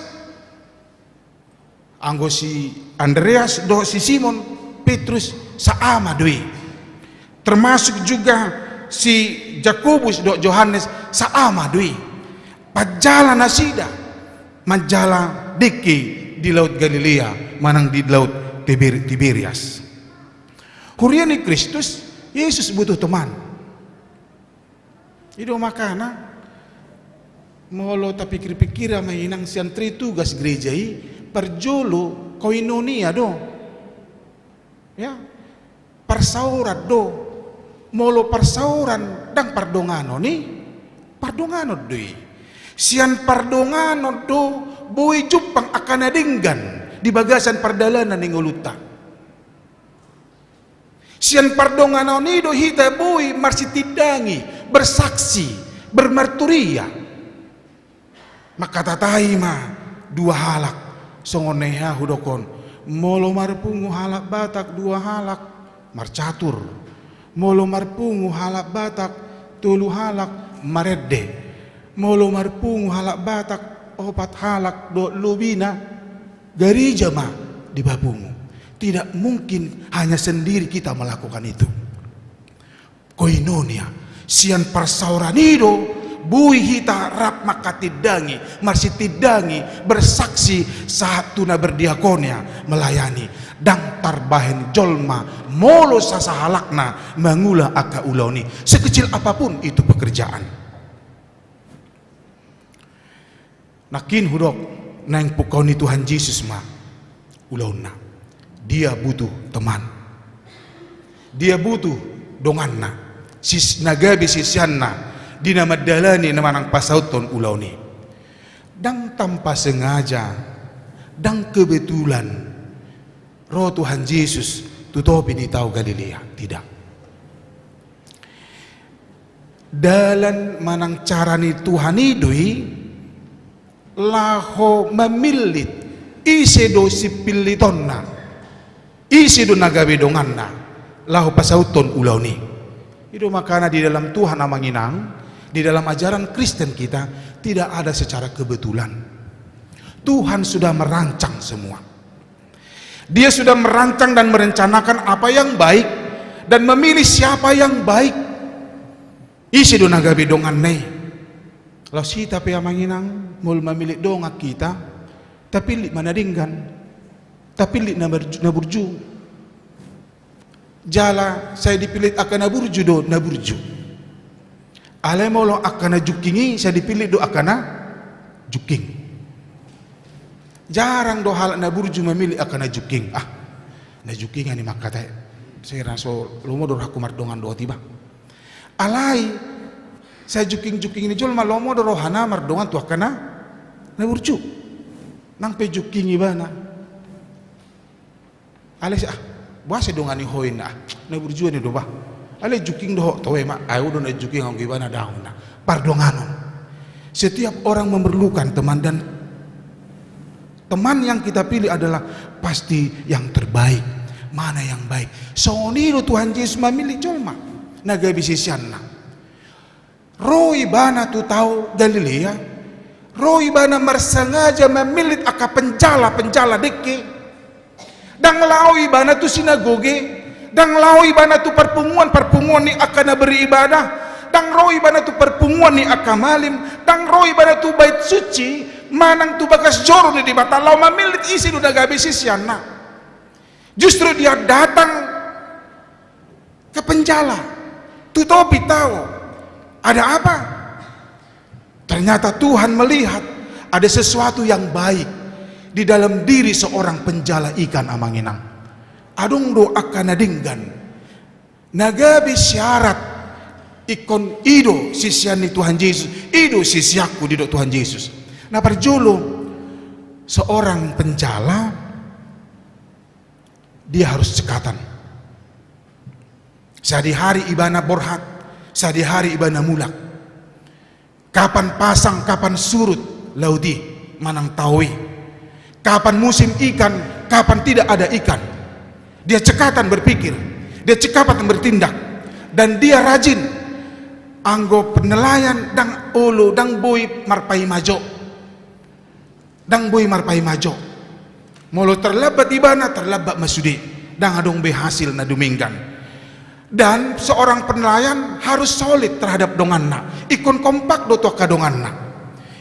B: anggo si Andreas do si Simon Petrus saama doi termasuk juga si Jakobus do Yohanes saama doi pajala nasida Majala diki di Laut Galilea manang di Laut Tiberias. Huriani Kristus Yesus butuh teman. Itu makana molo tapi pikir-pikir mainang siantri tugas gerejai perjolo koinonia do. Ya. Persaurat do. Molo persauran dang pardongano ni pardongano doi. Sian pardongano do boy jupang akan adinggan di bagasan pardalanan ning uluta. Sian pardongano ni do hita boy marsitidangi bersaksi bermarturia maka tatai ma dua halak songoneha hudokon molo marpungu halak batak dua halak marcatur molo marpungu halak batak tulu halak maredde molo marpungu halak batak opat halak do lubina garija ma di bapungu. Tidak mungkin hanya sendiri kita melakukan itu. Koinonia sian persauranido bui hita rap makatidangi marsitidangi bersaksi saat tuna berdiakonia melayani dang tarbahen jolma molo sasahalakna mangula aka uloni sekecil apapun itu pekerjaan. Nakin hudok nang pukauni Tuhan Yesus ma ulona dia butuh teman, dia butuh donganna sis nagabi sisyanna dina madalani namanang pasauton uloni dang tanpa sengaja dang kebetulan roh Tuhan Yesus tutupi di tau Galilea tidak dalam manang carani Tuhan idui laho memilit isi do sipilitonna isi do nagabe donganna lahu pasauton ulauni itu makanya di dalam Tuhan amanginang di dalam ajaran Kristen kita tidak ada secara kebetulan. Tuhan sudah merancang semua. Dia sudah merancang dan merencanakan apa yang baik dan memilih siapa yang baik. Isi do nagabe dongan nei lalu si tapi amanginang mul memilih donga kita tapi li manadinggan tapi li naburju jala saya dipilih akan naburju do naburju ale molo akan jukingi saya dipilih do akan juking jarang do hal naburju memilih akan juking na juking ani makata saya raso lomo do aku mardongan do tiba alai saya juking ini jol malomo do rohana mardongan tu akan naburju nang pe juking ibana ale buase dongani hoin na burjuan ni do ba ale juking do towe ma ayo do na juking ang gibana daun na pardonganon. Setiap orang memerlukan teman dan teman yang kita pilih adalah pasti yang terbaik. Mana yang baik soniro Tuhan Yesus memilih jolma nagabi sisyanna roi bana tu tau Galilea roi bana mersengaja memilih aka penjala deke dang lawi bana tu sinagoge dang lawi bana tu perpunguan ni akan beribadah dang roi bana tu perpunguan ni akan malim dang roi bana tu bait suci manang tu bakas joro ni di bata lau mamilit isi du nagabi sisyanna justru dia datang ke penjala tutopi tahu ada apa ternyata Tuhan melihat ada sesuatu yang baik di dalam diri seorang penjala ikan amanginang adung do akan nadinggan nagabi syarat ikon ido sisyani Tuhan Yesus ido sisyaku di do Tuhan Yesus nah perjulu seorang penjala dia harus cekatan sadi hari ibana borhat sadi hari ibana mulak kapan pasang kapan surut laudi manang tawi kapan musim ikan, kapan tidak ada ikan. Dia cekatan berpikir, dia cekatan bertindak, dan dia rajin. Anggo penelayan dang olo dang boy marpai majo, dang boy marpai majo. Molo terlebat ibana terlebat masudi, dang adong be hasil na duminggan. Dan seorang penelayan harus solid terhadap donganna. Ikon kompak do to kadonganna.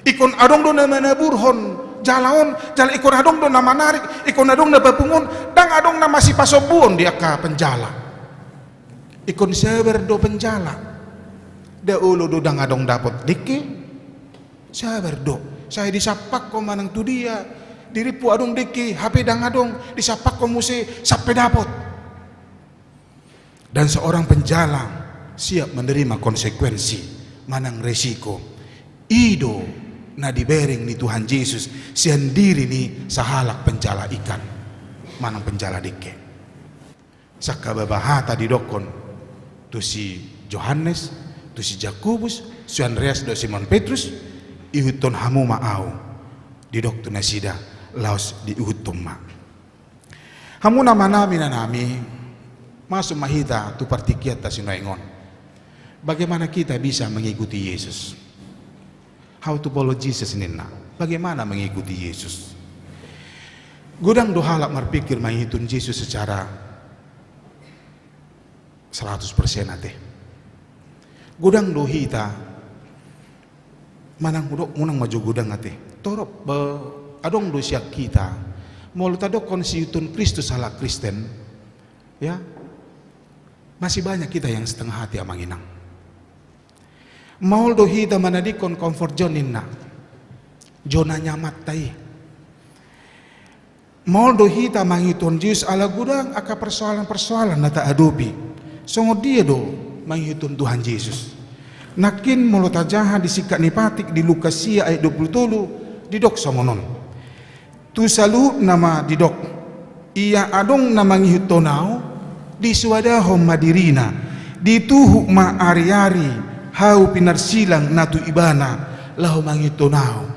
B: Ikon adong do na manaburhon. Jalaon jala ikon adong do na manarik ikon adong na bapungon dang adong na masih pasobuon dia ka penjala ikon sabar do penjala da ulo do dang adong dapot dike sabar do saya disapak ko manang tu dia diripu adong dike HP dang adong disapak ko muse sampai dapot dan seorang penjala siap menerima konsekuensi manang resiko ido na dibering ni Tuhan Yesus sendiri ni sahalak penjala ikan manang penjala dike sakababahata di dokon tu si Yohanes tu si Jakobus si Andreas do Simon Petrus ihuton hamu maau di dokter nasida laos di ihuton ma. Hamu nama nami masuk mahita tu partikiat ta sinoengon. Bagaimana kita bisa mengikuti Yesus? How to follow Jesus nina? Bagaimana mengikuti Yesus? Gudang dohalak berpikir menghitung Yesus secara 100% ate. Gudang dohita manang munang maju gudang ate. Torop adong dosia kita. Mulut adok konsiutun Kristus ala Kristen, ya masih banyak kita yang setengah hati amanginang. Maul dohita manadikon comfort zone inna, zona nyamat tai. Maul dohita mangitun Yesus ala gudang aka persoalan-persoalan nata adopi. Songo dia do mangitun Tuhan Yesus. Nakin mulut ajaha disikat nipatik di Lukasia ayat 20 didok somonon. Tu salu nama didok ia adong nama ngihutonau di suadahom madirina dituhu ma ari-ari hau pinarsilang natu ibana lahu mangihutonau.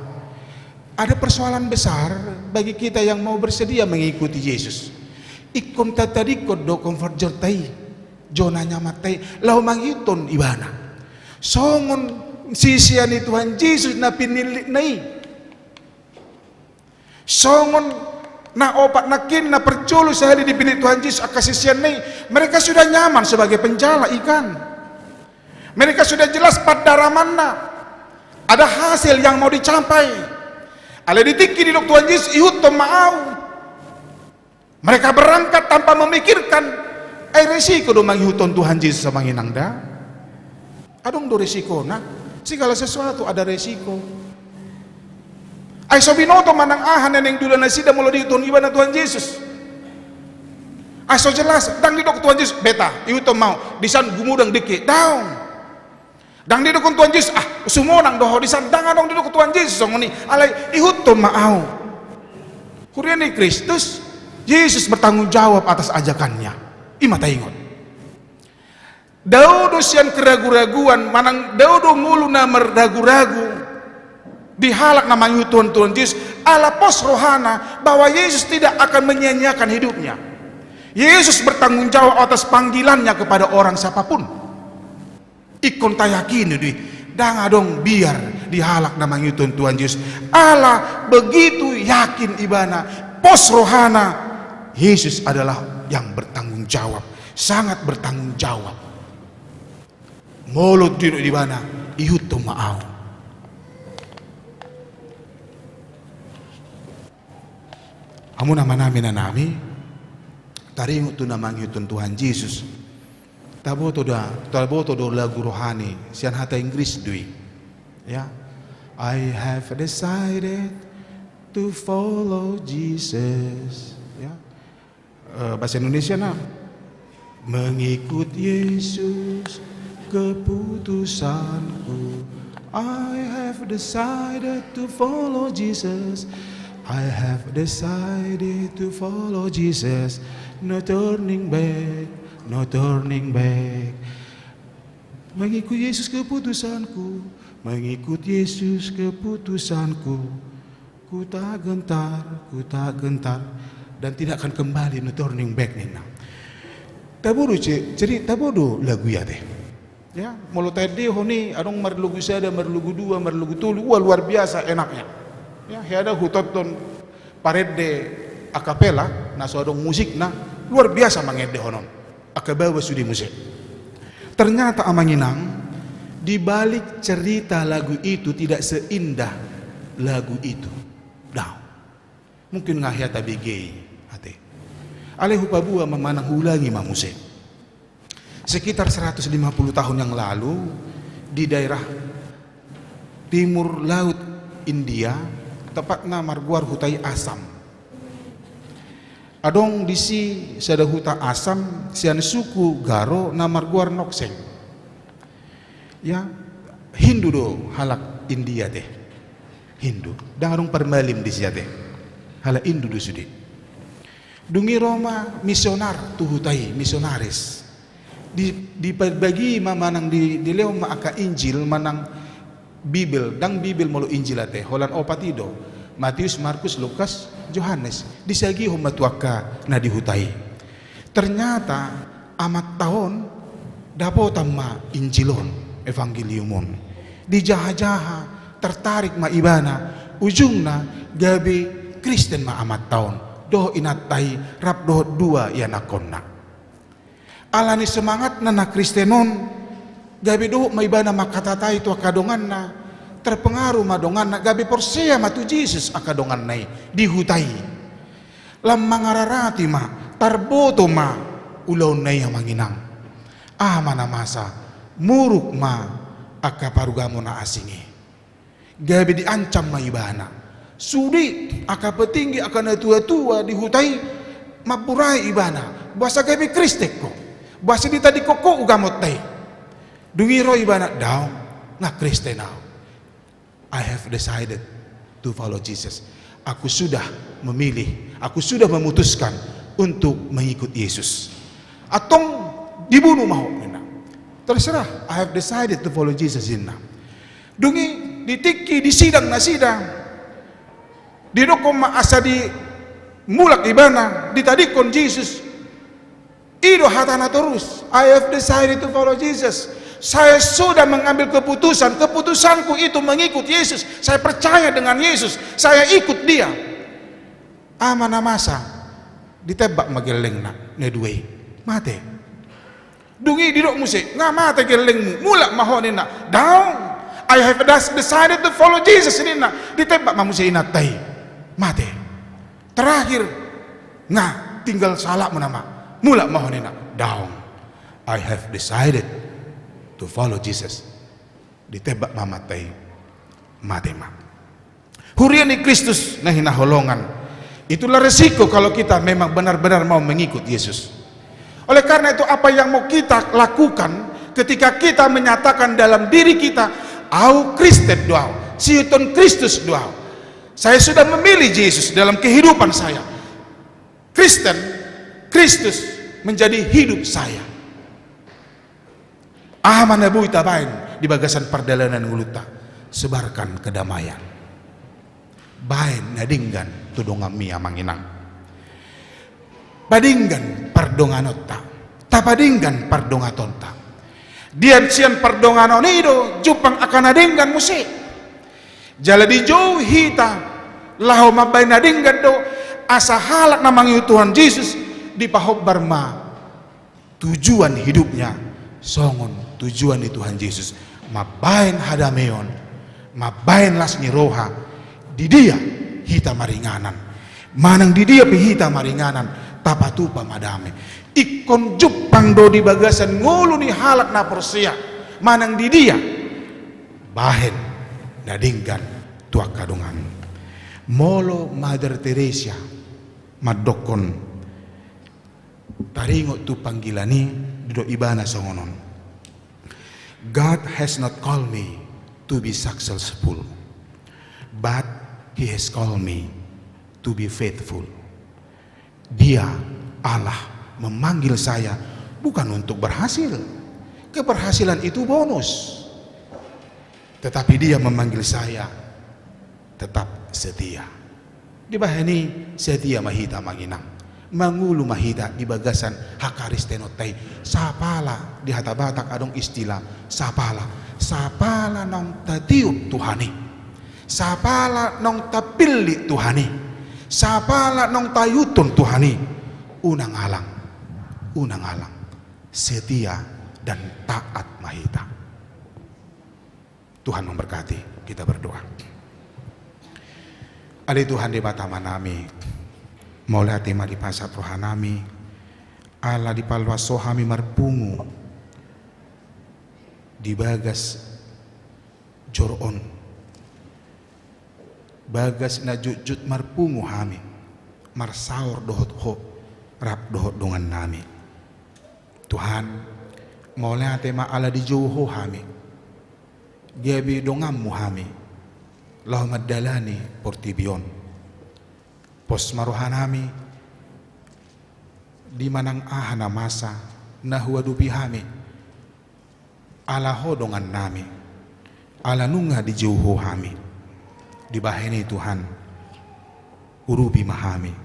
B: Ada persoalan besar bagi kita yang mau bersedia mengikuti Yesus. Ikom tatadikod do comfort jortai zona nyamatai lahu mangihuton ibana songon sisian Tuhan Yesus na pinilik nai songon na opat nakin na perculu sehari dipilih Tuhan Yesus akasisian nih. Mereka sudah nyaman sebagai penjala ikan. Mereka sudah jelas pada ramanna ada hasil yang mau dicapai. Ale ditiki di Tuhan Yesus ihut mau. Mereka berangkat tanpa memikirkan resiko do manghiuton Tuhan Yesus sama nginangda. Adong do resiko nah. Segala sesuatu ada resiko. Ay sobinoto manang ahan neneng dula nasida mulo di Tuhan ibadah Tuhan Yesus. Ay so jelas dang didok Tuhan Yesus beta iuto mau disan gumudang dikit daun. Dang didok Tuhan Yesus sumonang doho disan dang adong didok Tuhan Yesus ngoni alay ihuto maau. Kuriani Kristus Yesus bertanggung jawab atas ajakannya. Imata ingot. Daudo sian keragu-raguan manang daudo mulu na meragu-ragu. Dihalak namanya Tuhan Yesus ala pos rohana bahwa Yesus tidak akan menyia-nyiakan hidupnya. Yesus bertanggung jawab atas panggilannya kepada orang siapapun. Ikon tayakin di dang adong biar dihalak namanya Tuhan Yesus. Allah begitu yakin ibana pos rohana Yesus adalah yang bertanggung jawab, sangat bertanggung jawab. Mulut di mana ihuto maau. Amu nama nami taringu tu namang yutun Tuhan Yesus. Taboto do lagu rohani sian hata Inggris dui. Ya. I have decided to follow Jesus. Ya. Bahasa Indonesia na mengikut Yesus keputusanku. I have decided to follow Jesus. I have decided to follow Jesus, no turning back, no turning back. Mengikut Yesus keputusanku, mengikut Yesus keputusanku. Ku tak gentar, dan tidak akan kembali no turning back nina. Tabodo cerita tabodo lagu ya teh. Ya, mulut tadi honi adong marlugu sada, marlugu dua, marlugu tulu, luar biasa enaknya. Ya, ada hutoton parede akapela na sodong musik na luar biasa mangede honon akabawa sudi musik. Ternyata amanginang di balik cerita lagu itu tidak seindah lagu itu. Dah. Mungkin ngahya tabigay ate. Alehu pabua memanang ulangi mamusik. Sekitar 150 tahun yang lalu di daerah timur laut India tepatnya marguar hutai asam. Adong disi sada huta asam sian suku Garo na marguar nokseng. Ya, Hindu do halak India teh. Hindu. Dan adong permalim di sia teh. Halak Hindu do sudi. Dungi Roma misionar tu hutai misionaris. Dibagi manang di leo aka Injil manang Bible dang Bible molo Injil ate holan opatido Matius, Markus, Lukas, Yohanes disagi humatuaka na dihutai. Ternyata amat tahun dapo tama Injilon Evangeliumon dijaha-jaha tertarik ma ibana ujungna gabi Kristen ma amat tahun doh inatai rap doh dua ya nakonna alani semangat nana Kristenon gabi doh ma ibana makatatai tua kadongan na terpengaruh madongan na gabi porsia matu Jesus akadongan nai dihutai lam mangararati ma tarboto ma ulaw nai yang manginang mana masa muruk ma akaparugamo na asingi gabi diancam ma ibana sudi aka petinggi akan tua-tua dihutai mapurai ibana bahasa gabi Kristek ko bahasa di tadi koko ugamot tay dungiro ibana daw nga Kristen now I have decided to follow Jesus. Aku sudah memilih, aku sudah memutuskan untuk mengikut Yesus. Atong dibunuh mau nina. Terserah, I have decided to follow Jesus nina. Dungi ditiki di sidang na sidang. Didokom maasa di mulak ibana, ditadikon Jesus. Ido hatana terus. I have decided to follow Jesus. Saya sudah mengambil keputusan, keputusanku itu mengikut Yesus. Saya percaya dengan Yesus, saya ikut dia. Mana masa ditebak mageleng na nedue mate. Dungi didok musik nga mate gelengmu mulak mahonin na down. I have decided to follow Jesus ini na ditebak mamusi inatai mate. Terakhir nga tinggal salah nama mulak mahonin na down. I have decided to follow Jesus ditebak mamatay matema hurian ni Kristus na hinaholongan. Itulah resiko kalau kita memang benar-benar mau mengikut Yesus. Oleh karena itu apa yang mau kita lakukan ketika kita menyatakan dalam diri kita au Kristen doau siuton Kristus doau saya sudah memilih Yesus dalam kehidupan saya, Kristen Kristus menjadi hidup saya. Mana bui tabain di bagasan perdalanan nguluta sebarkan kedamaian bain nadinggan tudongan mia manginang padinggan pardonganota tapadinggan pardongatonta dian sian pardonganon ido jupang akan nadinggan musik jala di jauh hita laho mabay nadinggan do asa halak namang Tuhan Yesus di pahobbar ma tujuan hidupnya songon tujuan di Tuhan Yesus mabain hadameon mabain lasni roha di dia hita maringanan manang di dia pihita maringanan tapatupa madame ikon jupang do di bagasan ngulu ni halak na porsia manang di dia bahen nadinggan tua kadungan molo Mother Teresa madokon taringo tu panggilani do ibana songonon. God has not called me to be successful, but He has called me to be faithful. Dia, Allah, memanggil saya bukan untuk berhasil. Keberhasilan itu bonus. Tetapi Dia memanggil saya tetap setia. Di bahani setia mahita manginang. Mangulu mahida di bagasan hakaris tenotai sapala di hata Batak adong istilah sapala nong tatiup Tuhani sapala nong tapili Tuhani sapala nong tayutun Tuhani unang alang setia dan taat mahita. Tuhan memberkati, kita berdoa. Ali Tuhan di batama nami Mola tema di pasat rohanami ala di palwa sohami marpungu di bagas joron bagas na jut marpungu hami marsaur dohot ho rap dohot dongan nami Tuhan mola tema ala di jauho hami gabi dongammu hami lau madalani portibion pos marohanami di manang ahana masa na huwadupi hami ala hodongan nami Alanunga di jauho hami, di bahene Tuhan, urupi mahami,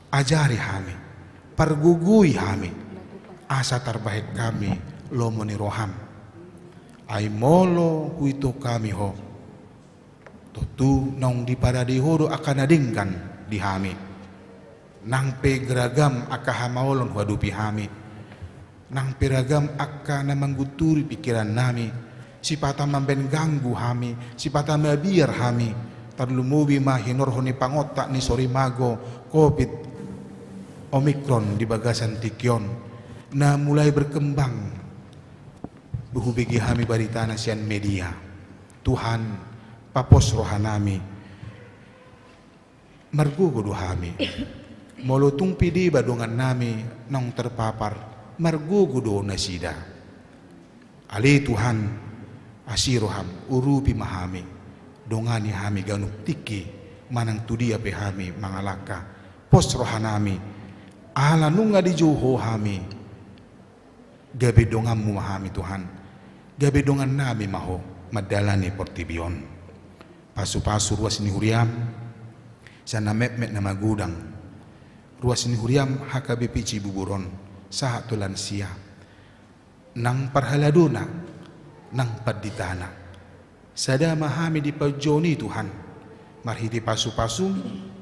B: ajari hami, pergugui hami, asa terbaik kami lomoni roham, ai molo huito kami ho, tutu nong di paradi hodo akan adingkan di hami, nang pe geragam akahamaolon wadupi hami, nang piragam akan mengguturi pikiran nami, sipata mamben ganggu hami, sipata mabiar hami, tarlumubi mahinor honi pangotak ni sori mago COVID Omikron di bagasan tikyon, na mulai berkembang buhubigi hami barita nasian media. Tuhan papos rohanami margugudu hami, molutung pidi badungan nami nong terpapar margugudu nasida. Ali Tuhan asiroham urupi mahami, dongani hami ganuk tiki manang tudia pe hami mangalaka pos rohanami, ala nunga di juho hami, gabe donganmu mahami Tuhan, gabe dongan nami maho madalani portibion. Pasu-pasu ruas ni huriam sana mepmet nama gudang, ruas ni huriam hakabe pici buburon sahat tulan sia, nang parhaladuna nang paditana, sada mahami di pajoni Tuhan, marhiti pasu-pasu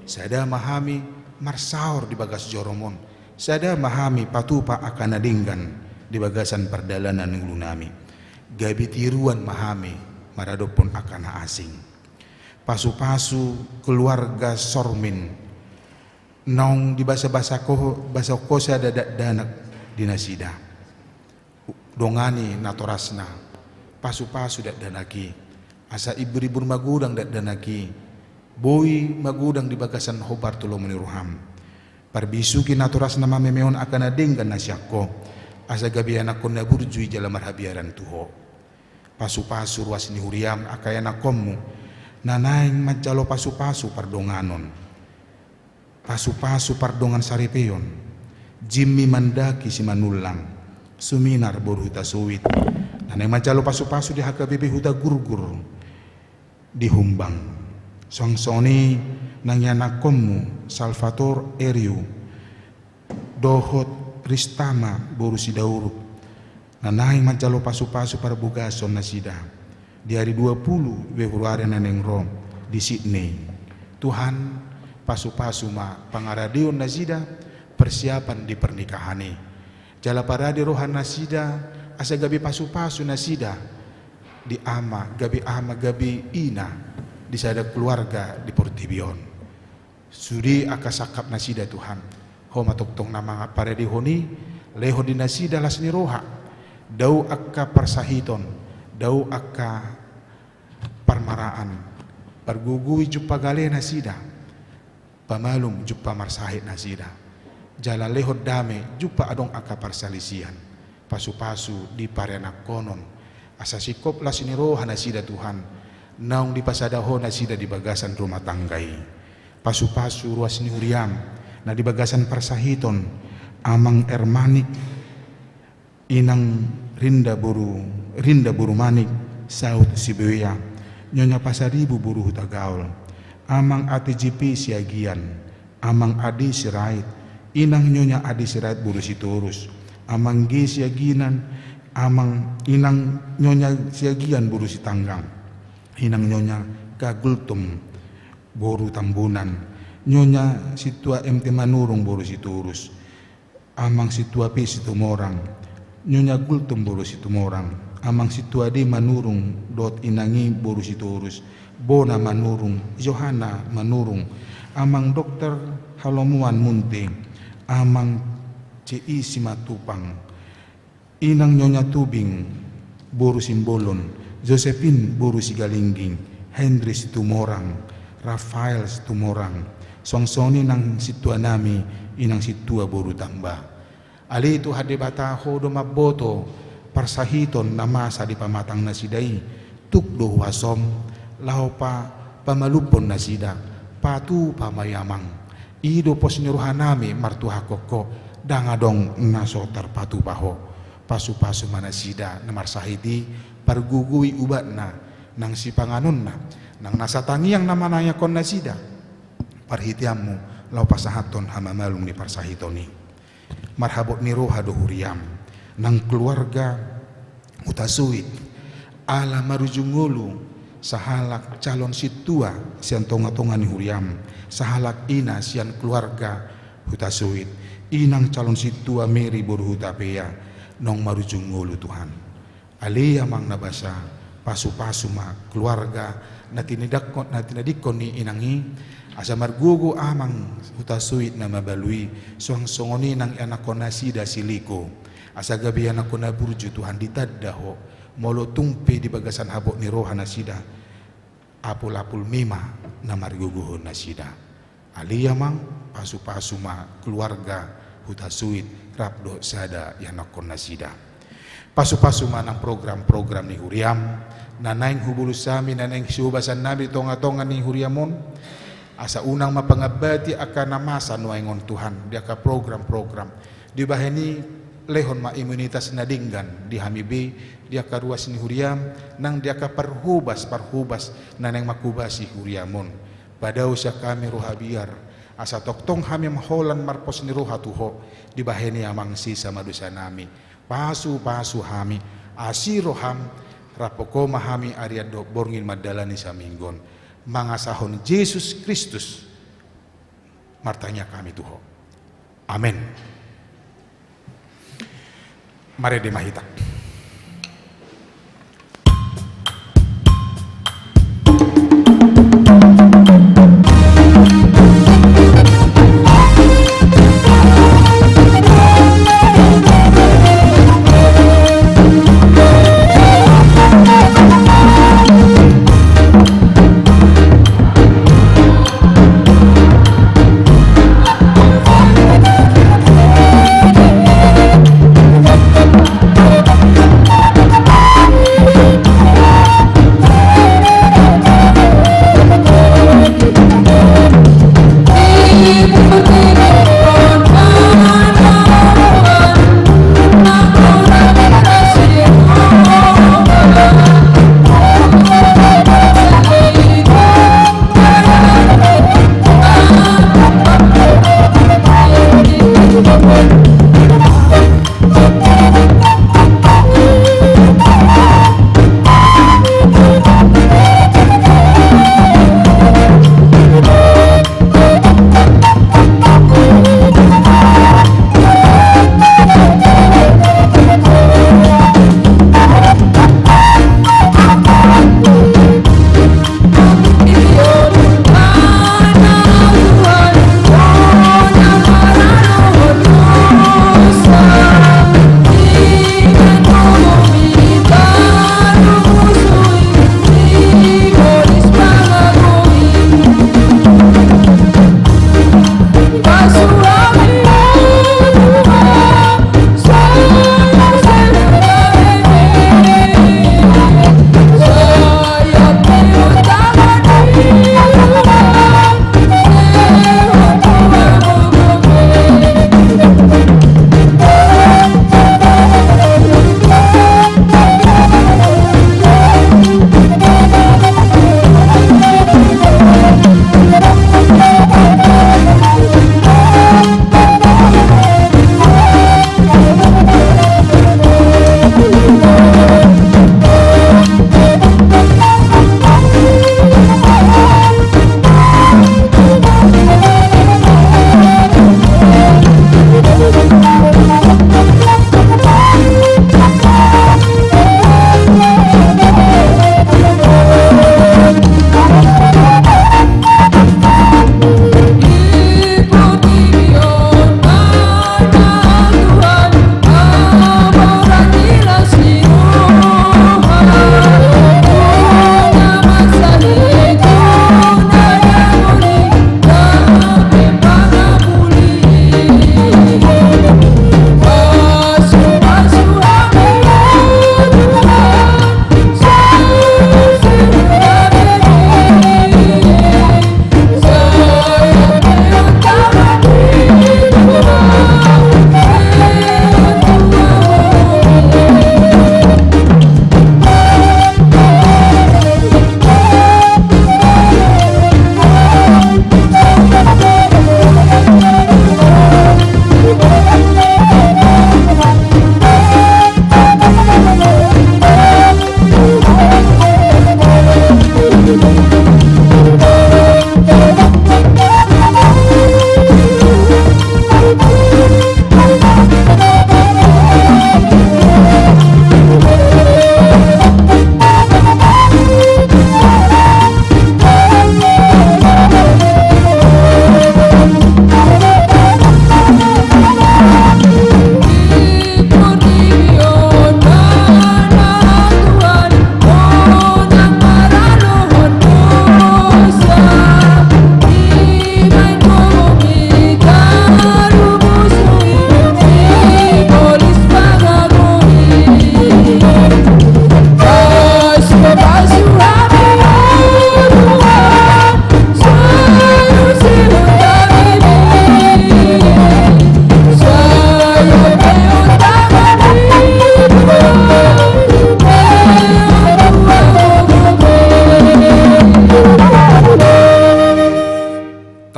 B: sada mahami marsaur di bagas joromon, sada mahami patupa akan adinggan di bagasan perdalanan ngulunami, gabi tiruan mahami maradopon akan asing. Pasu-pasu keluarga Sormin nong di basa-basa kosa dadak danak dinasida, dongani natorasna pasu-pasu dak danaki, asa ibu-ibu magudang dak danaki, boy magudang di bagasan hobar tulo meniruham, parbisuki natorasna mamemeon akan adenggan nasyakko, asa gabi anak kon naburjui jala marhabiaran tuho. Pasu-pasu ruas ni huriam akayana kommu, nanaing macalo pasu-pasu pardonganon, pasu-pasu pardongan saripeyon, Jimmy mandaki si manulang, suminar boruhuta suwit, nanaing macalo pasu-pasu di hakabibi huta gurgur, dihumbang, songsoni nangyanakommu Salvator Eriu, dohot Ristama boru si dauruk, nanaing macalo pasu-pasu parbugason nasida, di hari 20 Februari naneng Rom di Sydney. Tuhan pasu-pasu ma pangaradion nasida persiapan di pernikahan ini. Jala paradi rohan nasida asa gabi pasu-pasu nasida di ama gabi ina di sada keluarga di Portibion. Sudi akasakap nasida Tuhan. Homa toktong nama paradi honi leho di nasida lasni roha. Dau akka persahiton, dau akka parmaraan, pergugui jumpa gale nasida, pamalum jumpa marsahid nasida, jala lehot dame jumpa adong akka parsalisian, pasu-pasu di parenak konon, asasikop lasiniroha nasida Tuhan, naung di pasadaho nasida di bagasan rumah tanggai, pasu-pasu ruas ni huriam, na di bagasan parsahiton, amang ermanik, inang rinda buru manik, saut sibeya, nyonya pasaribu buru huta gaul, amang ati jipi siagian, amang adi sirait, inang nyonya adi sirait buru siturus, amang gi siaginan, amang inang nyonya siagian buru sitanggang, inang nyonya kagultum buru tambunan, nyonya situa MT manurung buru siturus, amang situa pi situmorang, nyonya gultum buru situmorang, amang situa di manurung dot inangi buru siturus, bona manurung, Johanna manurung, amang dokter halomuan munting, amang CI simatupang, inang nyonya tubing buru simbolon, Josephine buru sigalingging, Henry situmorang, Rafael situmorang, songsoni nang situa nami inang situa buru tambah. Ali itu hadibata hodo maboto parsahiton na masa di pamatang nasidai tukdo wasom laupa pamalupon nasida patu pamayamang ido pos niruhanami martuha koko dangadong naso terpatu paho pasu-pasu manasida na marsahiti pargugui ubatna nang si panganunna nang nasatangi yang nama naya kon nasida parhitiammu lau pasahaton hama malung ni parsahitoni marhabot ni roha dohuriam nang keluarga utasuit ala marujungulu sahalak calon situa sian tonga-tonga ni huriam sahalak ina sian keluarga hutasuit inang calon situa meri boru hutapea nong marujungulu Tuhan alia mang nabasa pasu-pasu ma keluarga natinadikon ni inangi asa margugu amang hutasuit na mabalui suang songoni nang anakon nasida siliko asa gabi anakon na burju Tuhan ditadaho molo tumpe di bagasan habok ni roha nasida apul-apul mima na margugu nasida alia mang pasu-pasu ma keluarga hutasuit rapdo sada yanakon nasida pasu-pasu manang program-program ni huriam nanaing hubulus sami nanaing siubasan nabi tonga-tonga ni huriamon asa unang mapangabati akan namasa nuaingon Tuhan dia ka program-program di baheni lehon ma imunitas nadinggan di hamibe dia ka ruas ni huriam nang dia ka parhubas nanaing makubasi huriamon padau sia kami roha biar asa toktong hami maholan marpos ni roha tuho di baheni amang sisa madusa nami pasu-pasu hami asiroham rapoko mahami ariado borngin madalani saminggon mangasahon Yesus Kristus martanya kami tuho amin mari demahita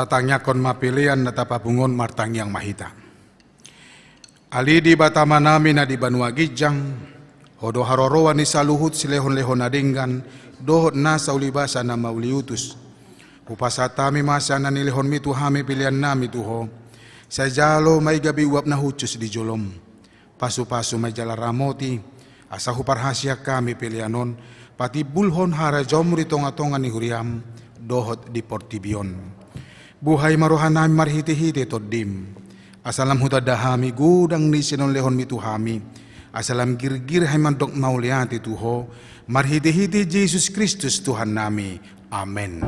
B: tatangyakon mapilian na tapabungon martang yang mahita. Ali di batama nami na di Banua Gijang, hodo harorowa ni saluhut silehon-lehon na dinggan, dohot na sa ulibasa na mauliutus. Upasatami masa na nilehon mi tuhami pilihan nami tuho, sa jalo may gabi uap na hucus di jolom. Pasu-pasu may jala ramoti, asa huparhasya kami pilihanon, pati bulhon hara jomri tonga-tonga ni huriam, dohot di Portibion. Buhay maruhan nami marhiti-hiti toddim, asalam hutadahami gudang ni sinon lehon mi tuhami, asalam gir-gir hay mandok mauliati tuho, marhiti-hiti Jesus Kristus Tuhan nami. Amen.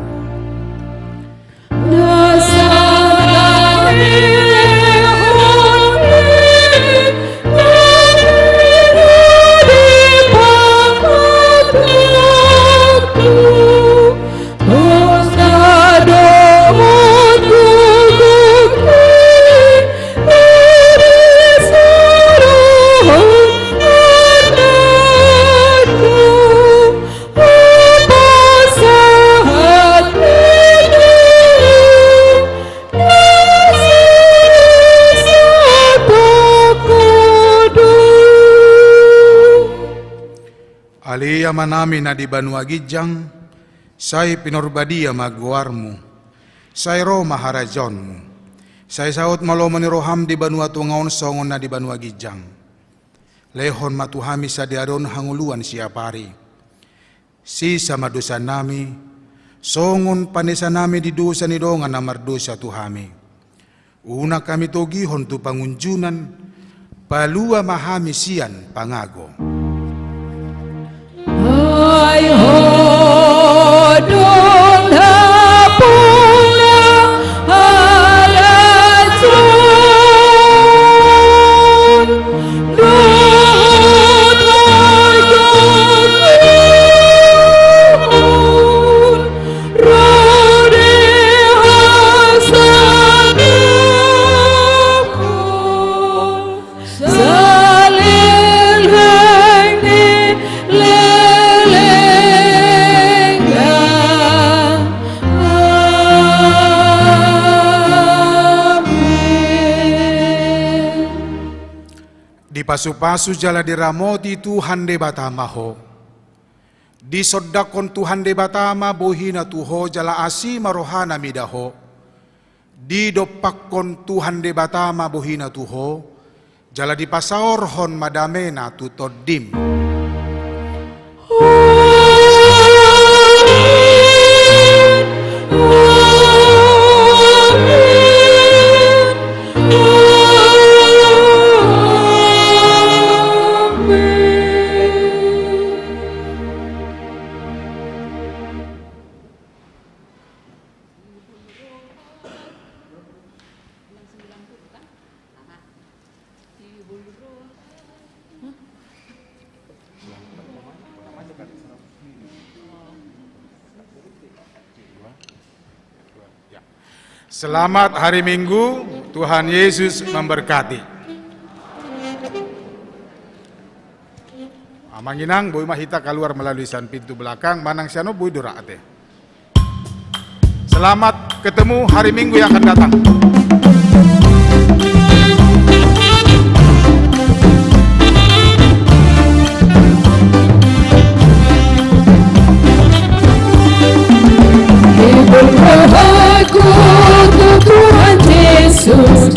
B: Aliya manami na di Banua Gijang, say pinorbadia magwarmu, say Roma harajonmu, say saot malomo ni roham di Banua tungaon songon na di Banua Gijang. Lehon matuhami sa diaron hanguluan siapari. Si sama dosa nami, songon panesa nami di dosa ni dongan na mardosa tuhami. Una kami togihon tu pangunjunan, palua mahami sian pangago.
A: Ay hodon hapuna harajon dohot argon rode hasanakon salil hengni
B: Di pasu-pasu jala diramoti Tuhan de batamaho. Di sodakon Tuhan de batama bohina tuho jala asi marohana midaho. Di dopakon Tuhan de batama bohina tuho jala di pasaorhon madamena tutodim. Selamat hari Minggu, Tuhan Yesus memberkati. Manginang boy mahita keluar melalui san pintu belakang, manang siano boy doraate. Selamat ketemu hari Minggu yang akan datang.
A: Tuhan Yesus